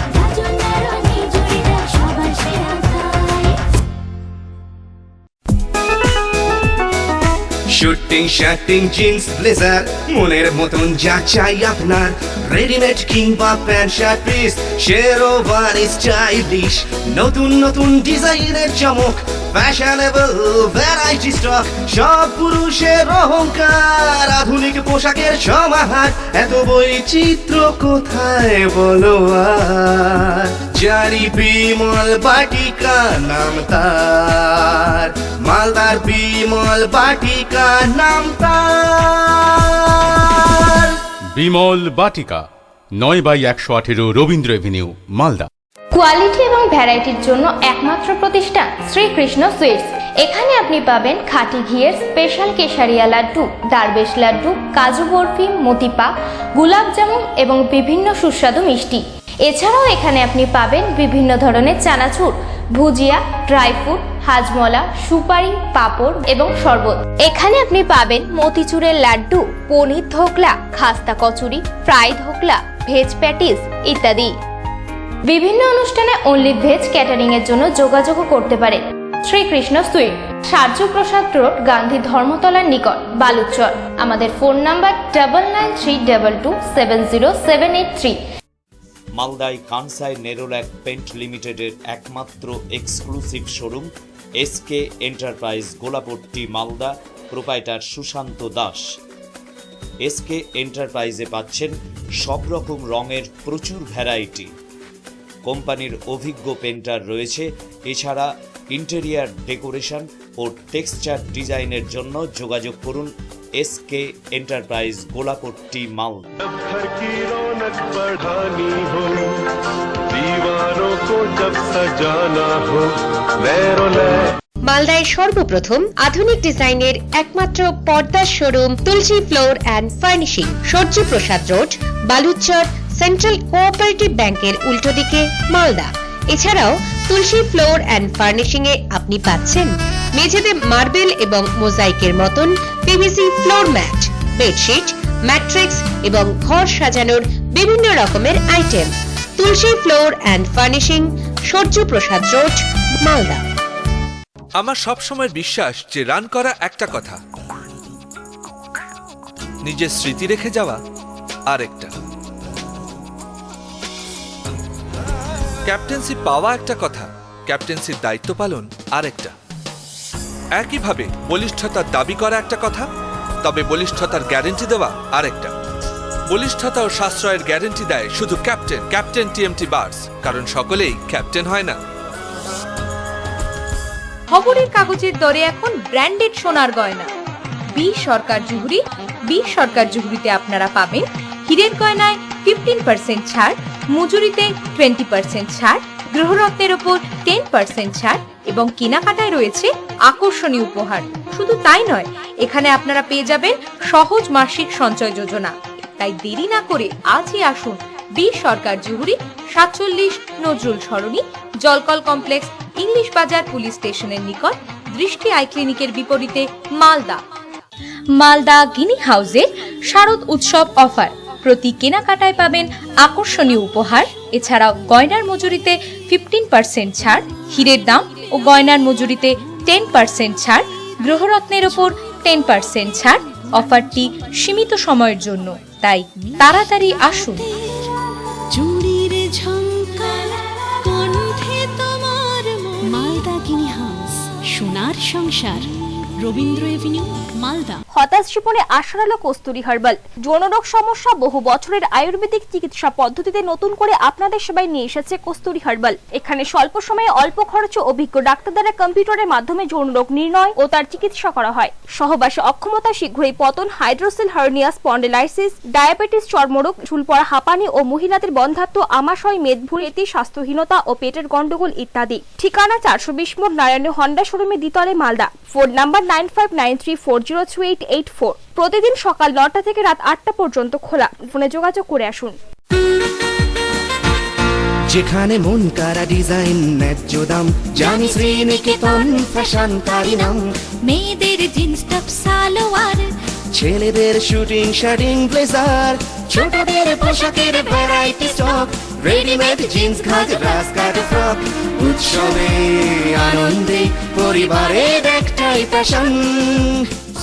Suiting shirting jeans blazer, মনের মতন যা চাই আপনার। রেডিমেড কিংবা pant shirt piece, sherwani stylish, নতুন নতুন ডিজাইনের চমক, ফ্যাশনেবল ভ্যারাইটি স্টক। সব পুরুষের অহংকার, আধুনিক পোশাকের সমাহার। এত বৈচিত্র্য কোথায় বলো আর, জারি বিমল বাটিকা নাম তার। মালদার বিমল বাটিকা নাম তার। বিমল বাটিকা 9/118 রবীন্দ্র এভিনিউ, মালদা। কোয়ালিটি এবং ভ্যারাইটির জন্য একমাত্র প্রতিষ্ঠান শ্রীকৃষ্ণ সুইটস। এখানে আপনি পাবেন খাঁটি ঘিয়ের স্পেশাল কেশারিয়া লাড্ডু, দারবেশ লাড্ডু, কাজু বরফি, মতিপাক, গোলাপ জামুন এবং বিভিন্ন সুস্বাদু মিষ্টি। এছাড়াও এখানে আপনি পাবেন বিভিন্ন ধরনের চানাচুর, ভুজিয়া, ড্রাই ফ্রুট, হাজমলা, সুপারি, পাঁপড় এবং শরবত। এখানে আপনি পাবেন মতিচুরের লাড্ডু, পনির ধোকলা, খাস্তা kachori, fry dhokla, veg patties ইত্যাদি। বিভিন্ন অনুষ্ঠানে অনলি ভেজ ক্যাটারিং এর জন্য যোগাযোগ করতে পারেন শ্রীকৃষ্ণ সুইট, সার্যপ্রসাদ রোড, গান্ধী ধর্মতলার নিকট, বালুচর। আমাদের ফোন নাম্বার 9932227078 মালদায় কানসাই নেরোল্যাক পেন্ট লিমিটেডের একমাত্র exclusive showroom SK enterprise, Golapatti, Malda. Proprietor Sushanta Das. SK এন্টারপ্রাইজে পাচ্ছেন সব রকম রঙের প্রচুর ভ্যারাইটি। কোম্পানির অভিজ্ঞ পেন্টার রয়েছে। এছাড়া ইন্টেরিয়ার ডেকোরেশন ও টেক্সচার ডিজাইনের জন্য যোগাযোগ করুন এসকে এন্টারপ্রাইজ, গোলাপট্টি, মালদা। মালদায় সর্বপ্রথম আধুনিক ডিজাইনের একমাত্র পর্দার showroom Tulsi floor and furnishing, Suryaprasad road, Baluchar, central cooperative ব্যাংকের উল্টো দিকে, মালদা। এছাড়াও তুলসী ফ্লোর অ্যান্ড ফার্নিশিং এ আপনি পাচ্ছেন মেঝেতে মার্বেল এবং মোজাইকের মতন PVC floor mat, bedsheet, matrix এবং ঘর সাজানোর বিভিন্ন রকমের item. Tulsi floor and furnishing, Suryaprasad road, Malda. আমার সব সময় বিশ্বাস যে রান করা একটা কথা, নিজের স্মৃতি রেখে যাওয়া আরেকটা। ক্যাপ্টেন্সি পাওয়া একটা কথা, ক্যাপ্টেন্সির দায়িত্ব পালন আরেকটা। একইভাবে বলিষ্ঠতার দাবি করা একটা কথা, তবে বলিষ্ঠতার গ্যারেন্টি দেওয়া আরেকটা। বলিষ্ঠতা ও সাশ্রয়ের গ্যারেন্টি দেয় শুধু ক্যাপ্টেন টিএমটি বার্স, কারণ সকলেই ক্যাপ্টেন হয় না। খবরের কাগজের দরে এখন ব্র্যান্ডেড সোনার গয়না। বি সরকার জুহরি। বি সরকার জুহরিতে আপনারা পাবেন হীরের গয়নায় 15% ছাড়, মজুরিতে 20% ছাড়, গৃহরত্নের ওপর 10% ছাড় এবং কেনাকাটায় রয়েছে আকর্ষণীয় উপহার। শুধু তাই নয়, এখানে আপনারা পেয়ে যাবেন সহজ মাসিক সঞ্চয় যোজনা। তাই দেরি না করে আজই আসুন বি সরকার জুহরি, 47 নজরুল সরণি, জলকল কমপ্লেক্স, ইংলিশ বাজার পুলিশ স্টেশনের নিকট, দৃষ্টি আই ক্লিনিকের বিপরীতে, মালদা। মালদা গিনি হাউসে শারদ উৎসব অফার। প্রতি কেনাকাটায় পাবেন আকর্ষণীয় উপহার। এছাড়াও গয়নার মজুরিতে 15% ছাড়, হীরের দাম ও গয়নার মজুরিতে 10% ছাড়, গৃহরত্নের ওপর 10% ছাড়। অফারটি সীমিত সময়ের জন্য, তাই তাড়াতাড়ি আসুন। চুড়ির ঝংকার কণ্ঠে তোমার মালদা গিনি হাউস, সোনার সংসার, রবীন্দ্র এভিনিউ, মালদা। হতাশ জীবনে আশার আলো কস্তুরী হার্বাল। যৌনরোগ সমস্যা বহু বছরের আয়ুর্বেদিক চিকিৎসা পদ্ধতিতে নতুন করে আপনাদের সেবায় নিয়ে এসেছে কস্তুরী হার্বাল। এখানে স্বল্প সময়ে অল্প খরচে অভিজ্ঞ ডাক্তার দ্বারা কম্পিউটারের মাধ্যমে যৌনরোগ নির্ণয় ও তার চিকিৎসা করা হয়। সহবাসে অক্ষমতা, শীঘ্রই পতন, হাইড্রোসেল হার্নিয়া, স্পন্ডিলাইসিস, ডায়াবেটিস, চর্মরোগ, চুল পড়া, হাঁপানি ও মহিলাদের বন্ধ্যাত্ব, আমাশয়, মেদভুঁড়ি, স্বাস্থ্যহীনতা ও পেটের গন্ডগোল ইত্যাদি। ঠিকানা 420 মোড়, নারায়ণ হন্ডা শোরুমের দ্বিতলে, মালদা। Phone number 9593402884। প্রতিদিন সকাল 9টা থেকে রাত 8টা পর্যন্ত খোলা। ফোনে যোগাযোগ করে আসুন। যেখানে মন কারা ডিজাইন, ন্যায্য দাম, জানি শ্রীনিকেতন ফ্যাশনকারী নাম। মেয়েদের জিন্স টপ, সালোয়ার, ছেলেদের শুটিং শার্টিং ব্লেজার, ছোটদের পোশাকের variety stock, readymade jeans, ghagra, skirt, frock. উৎসবে আনন্দে পরিবারের একটাই fashion,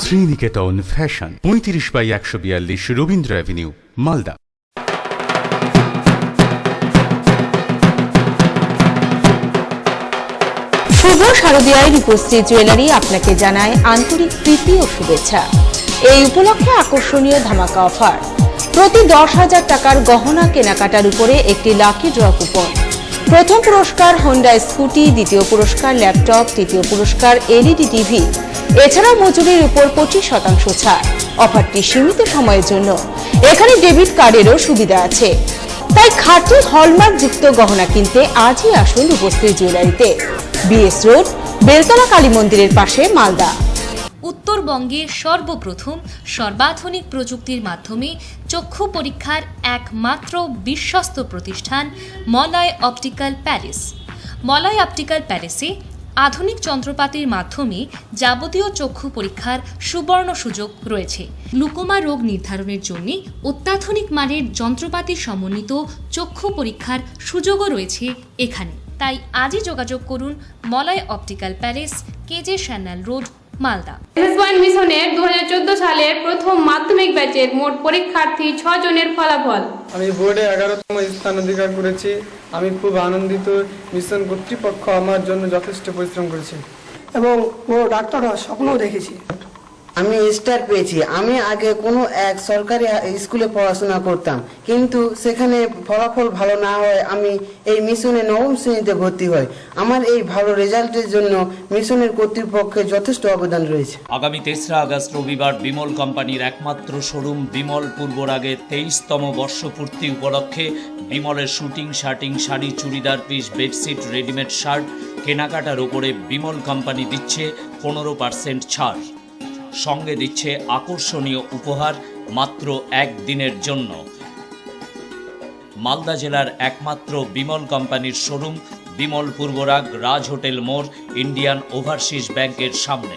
Sriniketan fashion, 35/142 Rabindra avenue, Malda. শুভ শারদীয়ায় রূপশ্রী জুয়েলারি আপনাকে জানায় আন্তরিক প্রীতি ও শুভেচ্ছা। এই উপলক্ষে আকর্ষণীয় ধামাকা অফার। প্রতি 10,000 টাকার গহনা কেনাকাটার উপরে একটি লাকি ড্র কুপন। প্রথম পুরস্কার হোন্ডা স্কুটি, দ্বিতীয় পুরস্কার ল্যাপটপ, তৃতীয় পুরস্কার এলইডি টিভি। এছাড়াও মজুরির উপর 25% ছাড়। অফারটি সীমিত সময়ের জন্য। এখানে ডেবিট কার্ডেরও সুবিধা আছে। তাই খাঁটি হলমার্ক যুক্ত গহনা কিনতে আজই আসুন রূপশ্রী জুয়েলারিতে, বিএস রোড, বেলতলা কালী মন্দিরের পাশে, মালদা। উত্তরবঙ্গে সর্বপ্রথম সর্বাধুনিক প্রযুক্তির মাধ্যমে চক্ষু পরীক্ষার একমাত্র বিশ্বস্ত প্রতিষ্ঠান Malay optical palace. Malay optical প্যালেসে আধুনিক যন্ত্রপাতির মাধ্যমে যাবতীয় চক্ষু পরীক্ষার সুবর্ণ সুযোগ রয়েছে। গ্লুকোমা রোগ নির্ধারণের জন্য অত্যাধুনিক মানের যন্ত্রপাতি সমন্বিত চক্ষু পরীক্ষার সুযোগও রয়েছে এখানে। তাই আজই যোগাযোগ করুন Malay optical palace, কেজে শ্যানাল road, Malda. মিশনের 2014 সালের প্রথম মাধ্যমিক ব্যাচের মোট পরীক্ষার্থী 6 জনের ফলাফল। আমি বোর্ডে 11তম স্থান অধিকার করেছি। আমি খুব আনন্দিত। মিশন কর্তৃপক্ষ আমার জন্য যথেষ্ট পরিশ্রম করেছে এবং বড় ডাক্তার হওয়ার স্বপ্নও দেখেছি। আমি স্টার পেয়েছি। আমি আগে কোনো এক সরকারি স্কুলে পড়াশোনা করতাম, কিন্তু সেখানে ফলাফল ভালো না হয় আমি এই মিশনে 9ম শ্রেণীতে ভর্তি হই। আমার এই ভালো রেজাল্টের জন্য মিশনের কর্তৃপক্ষের যথেষ্ট অবদান রয়েছে। আগামী 3রা আগস্ট রবিবার বিমল কোম্পানির একমাত্র শোরুম বিমল পূর্বরাগে 23তম বর্ষপূর্তি উপলক্ষে বিমলের suiting, shirting, sari, churidar piece, bedsheet, readymade shirt কেনাকাটার উপরে বিমল কোম্পানি দিচ্ছে 15% ছাড়। সঙ্গে দিচ্ছে আকর্ষণীয় উপহার মাত্র একদিনের জন্য। মালদা জেলার একমাত্র বিমল কোম্পানির শোরুম বিমল পূর্বরাগ, রাজ হোটেল মোড়, ইন্ডিয়ান ওভারসিজ ব্যাংকের সামনে।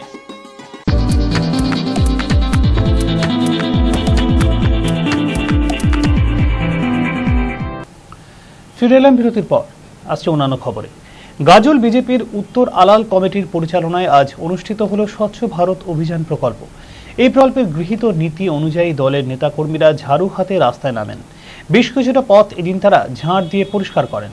ফিরে এলাম বিরতির পর। আসছে অন্যান্য খবরে। গাজল বিজেপির উত্তর আলাল কমিটির পরিচালনায় আজ অনুষ্ঠিত হল স্বচ্ছ ভারত অভিযান প্রকল্প। এই প্রকল্পের গৃহীত নীতি অনুযায়ী দলের নেতাকর্মীরা ঝাড়ু হাতে রাস্তায় নামেন। বেশ কিছুটা পথ এদিন তারা ঝাড় দিয়ে পরিষ্কার করেন।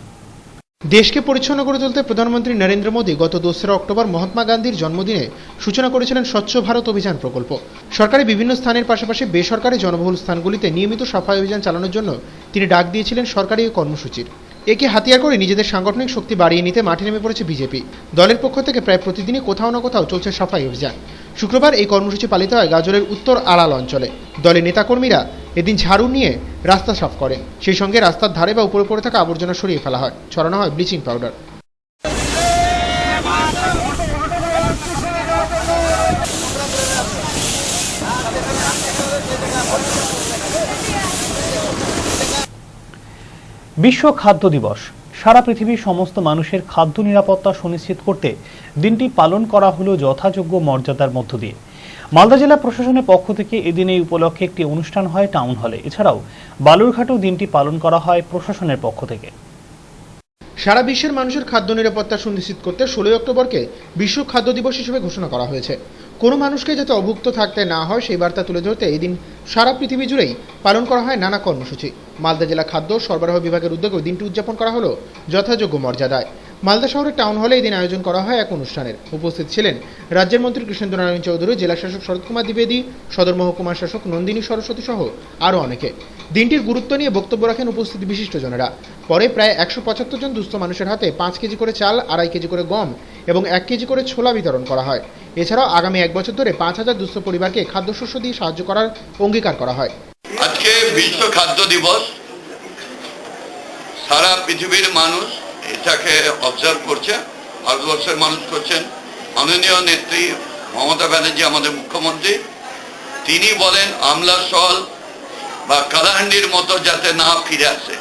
দেশকে পরিচ্ছন্ন করে তুলতে প্রধানমন্ত্রী নরেন্দ্র মোদী গত 2রা অক্টোবর মহাত্মা গান্ধীর জন্মদিনে সূচনা করেছিলেন স্বচ্ছ ভারত অভিযান প্রকল্প। সরকারি বিভিন্ন স্থানের পাশাপাশি বেসরকারি জনবহুল স্থানগুলিতে নিয়মিত সাফাই অভিযান চালানোর জন্য তিনি ডাক দিয়েছিলেন সরকারি কর্মসূচির। একে হাতিয়ার করে নিজেদের সাংগঠনিক শক্তি বাড়িয়ে নিতে মাঠে নেমে পড়েছে বিজেপি। দলের পক্ষ থেকে প্রায় প্রতিদিনই কোথাও না কোথাও চলছে সাফাই অভিযান। শুক্রবার এই কর্মসূচি পালিত হয় গাজলের উত্তর আড়াল অঞ্চলে। দলের নেতাকর্মীরা এদিন ঝাড়ু নিয়ে রাস্তা সাফ করেন। সেই সঙ্গে রাস্তার ধারে বা উপরে পড়ে থাকা আবর্জনা সরিয়ে ফেলা হয়, ছড়ানো হয় ব্লিচিং পাউডার। বিশ্ব খাদ্য দিবস। সারা পৃথিবীর সমস্ত মানুষের খাদ্য নিরাপত্তা সুনিশ্চিত করতে দিনটি পালন করা হলো যথাযোগ্য মর্যাদার মধ্য দিয়ে। মালদা জেলা প্রশাসনের পক্ষ থেকে এদিন এই উপলক্ষে একটি অনুষ্ঠান হয় টাউন হলে। এছাড়াও বালুরঘাটেও দিনটি পালন করা হয় প্রশাসনের পক্ষ থেকে। সারা বিশ্বের মানুষের খাদ্য নিরাপত্তা সুনিশ্চিত করতে 16 অক্টোবরকে বিশ্ব খাদ্য দিবস হিসেবে ঘোষণা করা হয়েছে। কোনো মানুষকে যাতে অভুক্ত থাকতে না হয় সেই বার্তা তুলে ধরতে এদিন সারা পৃথিবী জুড়েই পালন করা হয় নানা কর্মসূচি। মালদা জেলা খাদ্য সরবরাহ বিভাগের উদ্যোগেও দিনটি উদযাপন করা হলো যথাযোগ্য মর্যাদায়। মালদা শহরের টাউন হলে এদিন আয়োজন করা হয় এক অনুষ্ঠানের। উপস্থিত ছিলেন রাজ্যের মন্ত্রী কৃষ্ণেন্দ্র নারায়ণ চৌধুরী, জেলা শাসক শরৎ কুমার দ্বিবেদী, সদর মহকুমার শাসক নন্দিনী সরস্বতী সহ আরও অনেকে। দিনটির গুরুত্ব নিয়ে বক্তব্য রাখেন উপস্থিত বিশিষ্টজনেরা। পরে প্রায় 175 জন দুস্থ মানুষের হাতে 5 কেজি করে চাল, 2.5 কেজি করে গম এবং 1 কেজি করে ছোলা বিতরণ করা হয়। এছাড়াও আগামী 1 বছর ধরে 5000 দুস্থ পরিবারকে খাদ্যশস্য দিয়ে সাহায্য করার অঙ্গীকার করা হয়। আজকে বিশ্ব খাদ্য দিবস। সারা পৃথিবীর মানুষ এটাকে অবজার্ভ করছে, ভারতবর্ষের মানুষ করছেন। মাননীয় নেত্রী মমতা ব্যানার্জি আমাদের মুখ্যমন্ত্রী, তিনি বলেন আমলার সল বা কালাহান্ডির মতো যাতে না ফিরে আসে,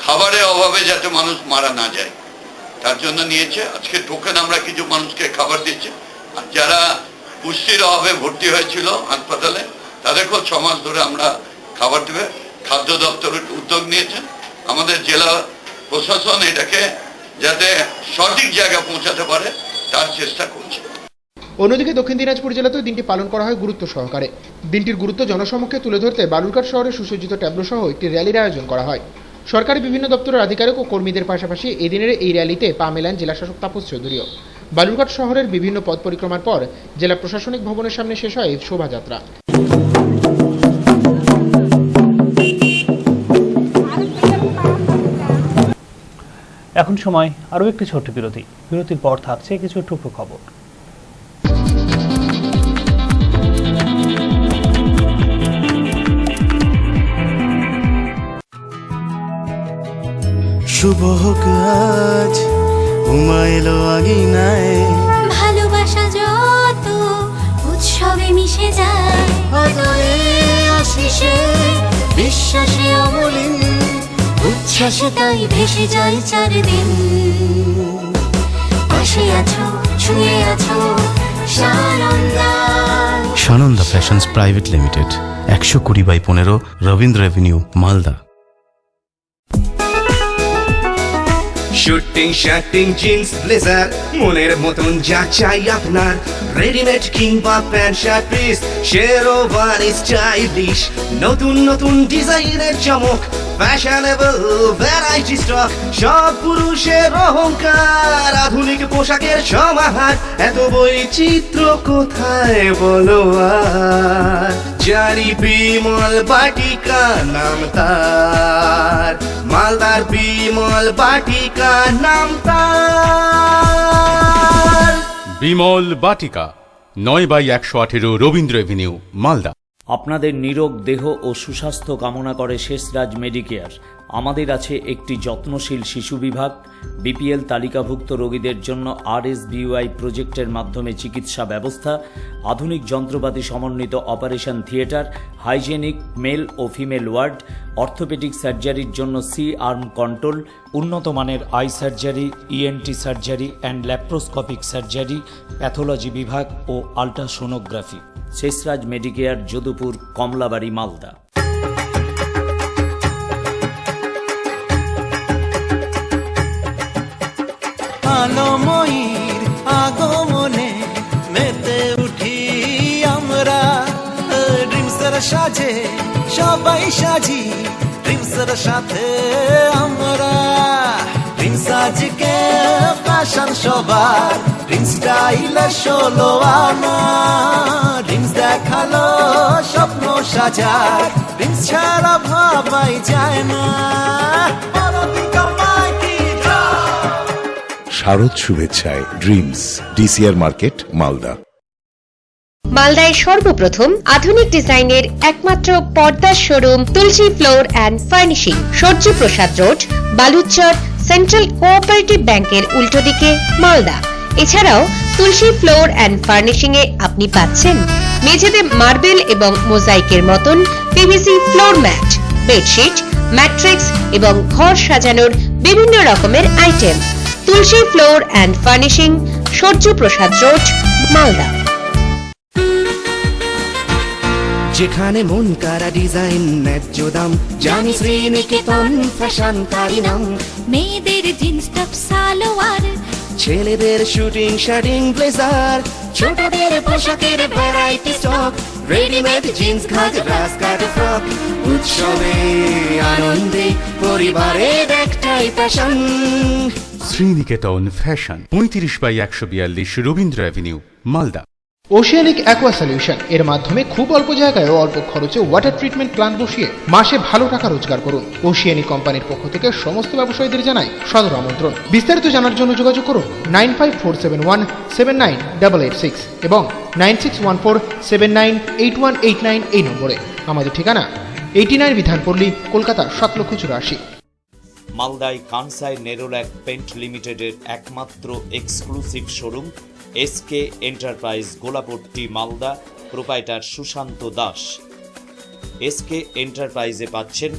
খাবারের অভাবে যাতে মানুষ মারা না যায়, তার জন্য নিয়েছে। আজকে টোকেন আমরা কিছু মানুষকে খাবার দিচ্ছি। আর যারা পুষ্টির অভাবে ভর্তি হয়েছিল হাসপাতালে তাদেরকেও 6 মাস ধরে আমরা খাবার দেবে। খাদ্য দপ্তর উদ্যোগ নিয়েছেন। আমাদের জেলা প্রশাসন এটাকে যাতে সঠিক জায়গায় পৌঁছাতে পারে তার চেষ্টা করছে। অন্যদিকে দক্ষিণ দিনাজপুর জেলাতেও দিনটি পালন করা হয় গুরুত্ব সহকারে। দিনটির গুরুত্ব জনসমক্ষে তুলে ধরতে বালুরঘাট শহরে সুসজ্জিত ট্যাবলো সহ একটি র্যালির আয়োজন করা হয়। সরকারি বিভিন্ন দপ্তরের আধিকারিক ও কর্মীদের পাশাপাশি এদিনের এই র্যালিতে পা মেলান জেলা শাসক তাপস চৌধুরীও। বালুরঘাট শহরের বিভিন্ন পথ পরিক্রমার পর জেলা প্রশাসনিক ভবনের সামনে শেষ হয় শোভাযাত্রা। এখন সময় আরও একটি ছোট্ট বিরতি। বিরতির পর থাকছে কিছু টুকরো খবর। শুভ হোক আজ ঘুমাইলো আগিনায়, ভালোবাসা যত উৎসবে মিশে যায়, আদরে আশিসে বিশ্বাসে অমলিন, উচ্ছ্বাসে তাই ভেসে যায় চারদিন। পাশে আছো, ছুঁয়ে আছো, Sananda. Sananda fashions private limited, 120/15 Rabindra avenue, Malda. Suiting shirting jeans blazer মনের মতন যা চাই আপনার, রেডিমেড কিংবা pant shirt piece, sherwani stylish, নতুন নতুন ডিজাইনের চমক, ফ্যাশনেবল ভ্যারাইটি স্টক, সব পুরুষের অহংকার, আধুনিক পোশাকের সমাহার, এত বৈচিত্র্য কোথায় বলো আর, জারি বিমল বাটিকা নাম তার, মালদার বিমল বাটিকা নাম তার। বিমল বাটিকা 9/118 রবীন্দ্র এভিনিউ, মালদা। আপনাদের নিরোগ দেহ ও সুস্বাস্থ্য কামনা করে শেষরাজ মেডিকেয়ার। আমাদের আছে একটি যত্নশীল শিশু বিভাগ, বিপিএল তালিকাভুক্ত রোগীদের জন্য RSBUI প্রজেক্টের মাধ্যমে চিকিৎসা ব্যবস্থা, আধুনিক যন্ত্রপাতি সমন্বিত অপারেশন থিয়েটার, হাইজেনিক মেল ও ফিমেল ওয়ার্ড, অর্থোপেডিক সার্জারির জন্য C-আর্ম কন্ট্রোল, উন্নত মানের I surgery, ENT surgery and laparoscopic surgery, pathology বিভাগ ও আল্ট্রাসোনোগ্রাফি। শেষরাজ মেডিকেয়ার, যদুপুর, কমলাবাড়ি, মালদা। আলোময়ীর আগমনে মেতে উঠি আমরা, ড্রিমসের সাজে সবাই সাজি, ড্রিমসের সাথে আমরা, ড্রিমস আজকে ফ্যাশন সবার, ড্রিমস স্টাইলে 16 আনা, ড্রিমস দেখালো স্বপ্ন সাজার, ড্রিমস ছাড়া ভাবাই যায় না। শারদ শুভেচ্ছায় ড্রিমস, DCR মার্কেট, মালদা। মালদায় সর্বপ্রথম আধুনিক ডিজাইনের একমাত্র পর্দার showroom Tulsi floor and furnishing, Suryaprasad road, Baluchar, central cooperative ব্যাংকের উল্টো দিকে, মালদা। এছাড়াও তুলসী ফ্লোর অ্যান্ড ফার্নিশিং এ আপনি পাচ্ছেন মেঝেতে মার্বেল এবং মোজাইকের মতন PVC floor mat, bedsheet, matrix এবং ঘর সাজানোর বিভিন্ন রকমের item. Tulsi floor and furnishing, Suryaprasad road, Malda. যেখানে মন কারা ডিজাইন ন্যায্য দাম, জানি শ্রীনিকেতন ফ্যাশন তারি নাম। মেয়েদের জিন্স টপ সালোয়ার, ছেলেদের শুটিং শার্টিং ব্লেজার, ছোটদের পোশাকের variety stock, readymade jeans ghagra skirt frock, উৎসবে আনন্দে পরিবারের একটাই fashion. Sriniketan fashion, 35/142 Rabindra avenue, Malda. Oceanic aqua solution এর মাধ্যমে খুব অল্প জায়গায় ও অল্প খরচে ওয়াটার ট্রিটমেন্ট প্ল্যান্ট বসিয়ে মাসে ভালো টাকা রোজগার করুন। ওশিয়ানিক কোম্পানির পক্ষ থেকে সমস্ত ব্যবসায়ীদের জানাই সদর আমন্ত্রণ। বিস্তারিত জানার জন্য যোগাযোগ করুন 9547179886 এবং 9614798189 এই নম্বরে। আমাদের ঠিকানা 89 বিধানপল্লী, কলকাতা 7,84,00,000। মালদায় কানসাই নেরোল্যাক পেন্ট লিমিটেডের একমাত্র exclusive showroom SK enterprise, Golapatti, Malda. Proprietor Sushanta Das. SK এন্টারপ্রাইজে পাচ্ছেন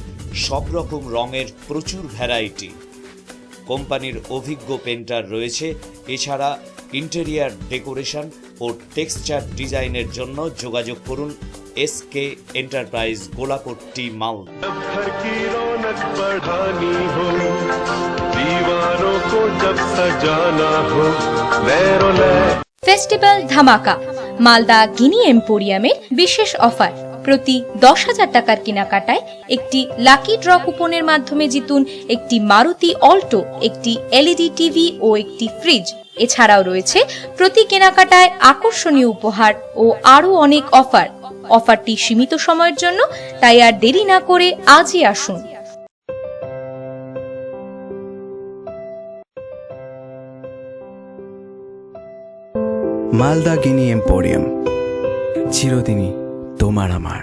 সব রকম রঙের প্রচুর ভ্যারাইটি। কোম্পানির অভিজ্ঞ পেন্টার রয়েছে। এছাড়া ইন্টেরিয়ার ডেকোরেশন ও টেক্সচার ডিজাইনের জন্য যোগাযোগ করুন SK enterprise, Golapatti, Malda. Festival ধামাকা, মালদা গিনি এম্পোরিয়ামের বিশেষ অফার। প্রতি 10,000 টাকার কেনাকাটায় একটি লাকি ড্র কুপনের মাধ্যমে জিতুন একটি মারুতি অল্টো, একটি LED টিভি ও একটি ফ্রিজ। এছাড়াও রয়েছে প্রতি কেনাকাটায় আকর্ষণীয় উপহার ও আরও অনেক অফার। অফারটি সীমিত সময়ের জন্য, তাই আর দেরি না করে আজই আসুন। মালদাগিনি এম্পোরিয়াম, চিরদিনই তোমার আমার।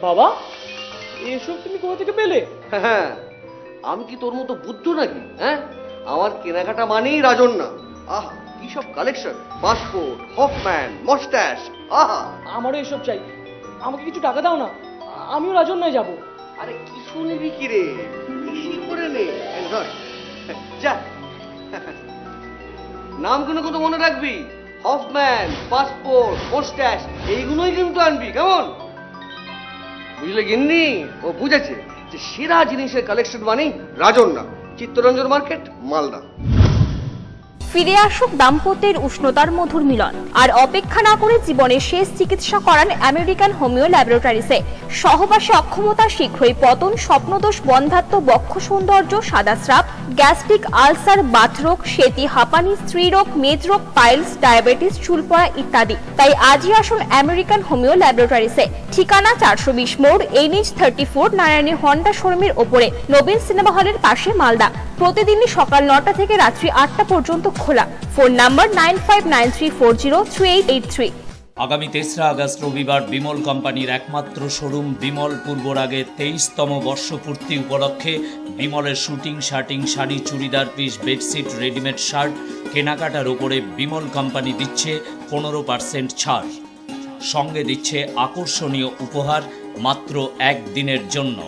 বাবা, এসব তুমি কোথা থেকে পেলে? হ্যাঁ, আমি কি তোর মতো বুদ্ধ নাকি? হ্যাঁ, আমার কেনাকাটা মানেই রাজন্যা। আহ, কি সব কালেকশন! পাসপোর্ট, হফম্যান, মস্টাশ, আহা! আমারও এসব চাই। আমাকে কিছু টাকা দাও না, আমিও রাজন্যায় যাব। আরে কি শুনবি কি রে, বেশি করে নে। যা, নামগুলো কত মনে রাখবি। হফম্যান, পাসপোর্ট, মস্টাশ, এইগুলোই কিন্তু আনবি, কেমন? বুঝলে গিন্নি? ও বুঝেছে যে সেরা জিনিসের কালেকশন মানেই রাজন্যা, চিত্তরঞ্জন মার্কেট, মালদা। ফিরে আসুক দাম্পত্যের উষ্ণতার মধুর মিলন, আর অপেক্ষা না করে জীবনের শেষ চিকিৎসা করান আমেরিকান হোমিও ল্যাবরেটরিজে। সহবাসে অক্ষমতা, শীঘ্রই পতন, স্বপ্নদোষ, বন্ধ্যাত্ব, বক্ষ সৌন্দর্য, সাদা স্রাব, গ্যাস্ট্রিক আলসার, বাতরোগ, সেতি, হাঁপানি, স্ত্রীরোগ, মেদরোগ, পাইলস, ডায়াবেটিস, চুল পড়া ইত্যাদি। তাই আজই আসুন আমেরিকান হোমিও ল্যাবরেটরিজে। ঠিকানা 420 মোড়, NH34, নারায়ণী হন্ডা শোরুমের ওপরে, নবীন সিনেমা হলের পাশে, মালদা। প্রতিদিনই সকাল 9টা থেকে রাত্রি 8টা পর্যন্ত খোলা। Phone number 9593403883। আগামী 3রা আগস্ট রবিবার বিমল কোম্পানির একমাত্র শোরুম বিমল পূর্বরাগের 23তম বর্ষপূর্তি উপলক্ষে বিমলের suiting, shirting, sari, churidar piece, bedsheet, readymade shirt কেনাকাটার উপরে বিমল কোম্পানি দিচ্ছে 15% ছাড়। সঙ্গে দিচ্ছে আকর্ষণীয় উপহার মাত্র একদিনের জন্য।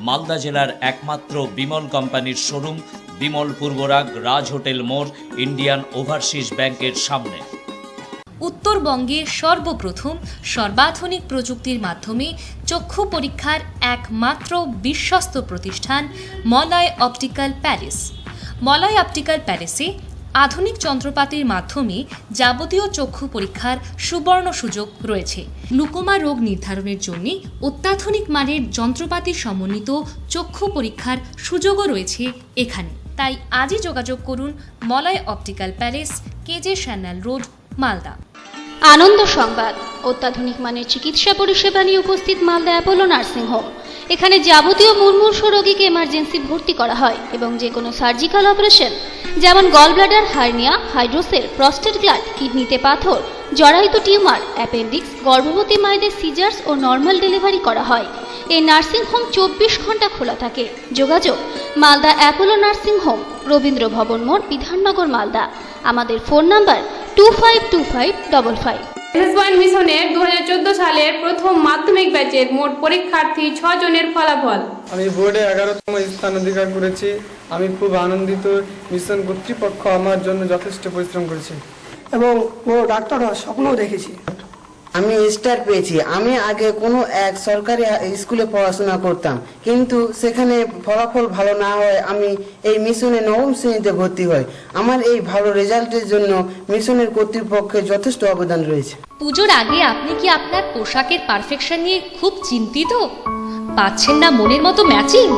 মালদা জেলার একমাত্র বিমল কোম্পানির শোরুম বিমল পূর্বরাগ, রাজ হোটেল মোড়, ইন্ডিয়ান ওভারসিজ ব্যাংকের সামনে। উত্তরবঙ্গে সর্বপ্রথম সর্বাধুনিক প্রযুক্তির মাধ্যমে চক্ষু পরীক্ষার একমাত্র বিশ্বস্ত প্রতিষ্ঠান Malay optical palace. Malay optical প্যালেসে আধুনিক যন্ত্রপাতির মাধ্যমে যাবতীয় চক্ষু পরীক্ষার সুবর্ণ সুযোগ রয়েছে। গ্লুকোমা রোগ নির্ধারণের জন্য অত্যাধুনিক মানের যন্ত্রপাতি সমন্বিত চক্ষু পরীক্ষার সুযোগও রয়েছে এখানে। তাই আজই যোগাযোগ করুন Malay optical palace, কেজে শ্যানাল road, Malda. আনন্দ সংবাদ, অত্যাধুনিক মানের চিকিৎসা পরিষেবা নিয়ে উপস্থিত মালদা অ্যাপোলো নার্সিং হোম। এখানে যাবতীয় মুমূর্ষু রোগীকে এমার্জেন্সি ভর্তি করা হয় এবং যে কোনো সার্জিক্যাল অপারেশন যেমন gallbladder, hernia, hydrocele, prostate gland, কিডনিতে পাথর, জরায়ুত টিউমার, অ্যাপেন্ডিক্স, গর্ভবতী মায়েদের সিজার্স ও নর্মাল ডেলিভারি করা হয়। এই নার্সিং হোম 24 ঘন্টা খোলা থাকে। যোগাযোগ Malda Apollo nursing home, Rabindra ভবন মোড়, বিধাননগর, মালদা। আমাদের ফোন নাম্বার 252555। পয়েন্ট মিশনের 2014 সালের প্রথম মাধ্যমিক ব্যাচের মোট পরীক্ষার্থী 6 জনের ফলাফল। আমি বোর্ডে 11তম স্থান অধিকার করেছি। আমি খুব আনন্দিত। মিশন কর্তৃপক্ষ আমার জন্য যথেষ্ট পরিশ্রম করেছে এবং বড় ডাক্তার হওয়ার স্বপ্নও দেখেছি। আমি স্টার পেয়েছি। আমি আগে কোনো এক সরকারি স্কুলে পড়াশোনা করতাম, কিন্তু সেখানে ফলাফল ভালো না হয় আমি এই মিশনে 9ম শ্রেণীতে ভর্তি হই। আমার এই ভালো রেজাল্টের জন্য মিশনের কর্তৃপক্ষের যথেষ্ট অবদান রয়েছে। পুজোর আগে আপনি কি আপনার পোশাকের পারফেকশন নিয়ে খুব চিন্তিত? পাচ্ছেন না মনের মতো ম্যাচিং?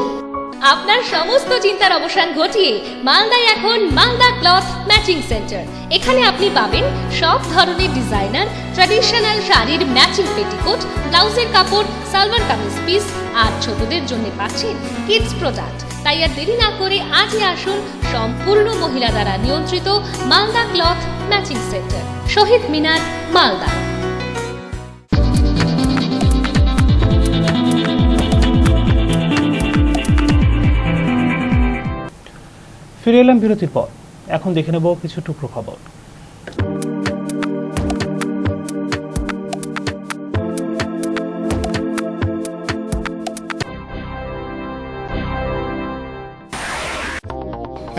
আপনার সমস্ত চিন্তার অবসান ঘটিয়ে মালদায় এখন মালদা ক্লথ ম্যাচিং সেন্টার। এখানে আপনি পাবেন সব ধরনের ডিজাইনার ট্র্যাডিশনাল শাড়ির ম্যাচিং পেটিকোট, ব্লাউজের কাপড়, সালোয়ার কামিজ পিস, আর ছোটদের জন্য পাচ্ছেন কিডস প্রোডাক্ট। তাই আর দেরি না করে আজই আসুন সম্পূর্ণ মহিলা দ্বারা নিয়ন্ত্রিত মালদা ক্লথ ম্যাচিং সেন্টার, শহীদ মিনার, মালদা। ফিরে এলাম বিরতির পর। এখন দেখে নেব কিছু টুকরো খবর।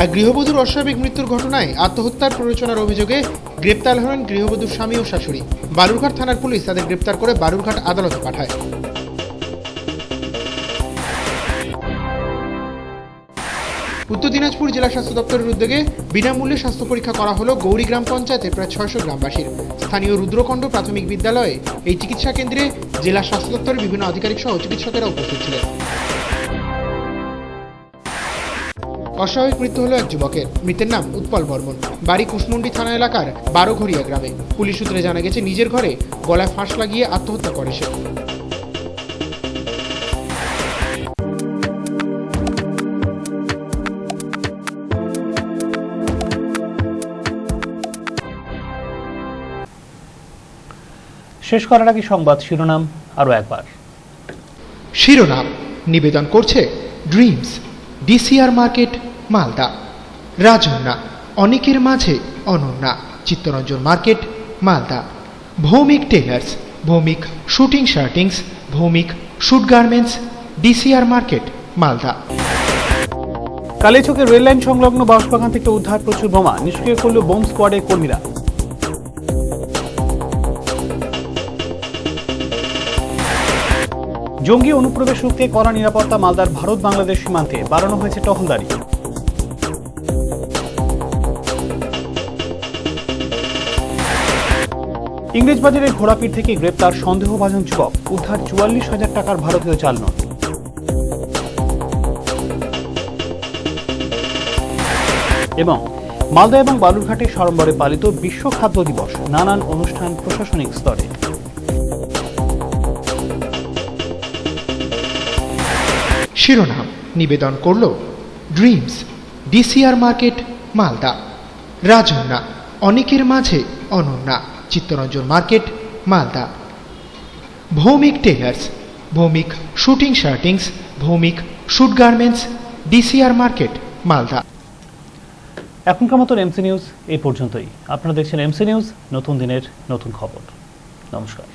এক গৃহবধূর অস্বাভাবিক মৃত্যুর ঘটনায় আত্মহত্যার প্ররোচনার অভিযোগে গ্রেপ্তার হলেন গৃহবধূর স্বামী ও শাশুড়ি। বালুরঘাট থানার পুলিশ তাদের গ্রেপ্তার করে বালুরঘাট আদালতে পাঠায়। উত্তর দিনাজপুর জেলা স্বাস্থ্য দপ্তরের উদ্যোগে বিনামূল্যে স্বাস্থ্য পরীক্ষা করা হলো গৌরী গ্রাম পঞ্চায়েতের প্রায় 600 গ্রামবাসীর। স্থানীয় রুদ্রকণ্ড প্রাথমিক বিদ্যালয়ে এই চিকিৎসা কেন্দ্রে জেলা স্বাস্থ্য দপ্তরের বিভিন্ন আধিকারিক সহ চিকিৎসকেরা উপস্থিত ছিলেন। অস্বাভাবিক মৃত্যু হলো এক যুবকের। মৃতের নাম উৎপল বর্মন, বাড়ি কুশমুন্ডি থানা এলাকার 12ঘরিয়া গ্রামে। পুলিশ সূত্রে জানা গেছে নিজের ঘরে গলায় ফাঁস লাগিয়ে আত্মহত্যা করে সে। শেষ করার আগে সংবাদ শিরোনাম আরও একবার। শিরোনাম নিবেদন করছে Dreams, DCR market, Malda. Rajanya অনেকের মাঝে অনন্যা, Chittaranjan market, Malda. Bhowmik tailors, Bhowmik suiting shirtings, Bhowmik suit garments, DCR market, Malda. কালিয়াচকের রেললাইন সংলগ্ন বাঁশবাগান থেকে উদ্ধার প্রচুর বোমা, নিষ্ক্রিয় করল বোম স্কোয়াডের কর্মীরা। জঙ্গি অনুপ্রবেশ রুখতে কড়া নিরাপত্তা মালদার ভারত বাংলাদেশ সীমান্তে, বাড়ানো হয়েছে টহলদারি। ইংরেজবাজারে ঘোড়াপীঠ থেকে গ্রেপ্তার সন্দেহভাজন যুবক, উদ্ধার 44,000 টাকার ভারতীয় জাল নোট। এবং মালদা এবং বালুরঘাটে সাড়ম্বরে পালিত বিশ্ব খাদ্য দিবস, নানান অনুষ্ঠান প্রশাসনিক স্তরে। শিরোনাম নিবেদন করল Dreams, DCR market, Malda. Rajanya অনেকের মাঝে অনন্যা, Chittaranjan market, Malda. Bhowmik tailors, Bhowmik suiting shirtings, Bhowmik suit garments, DCR market, Malda. এখনকার মতন এমসি নিউজ এই পর্যন্তই। আপনারা দেখছেন এমসি নিউজ, নতুন দিনের নতুন খবর। নমস্কার।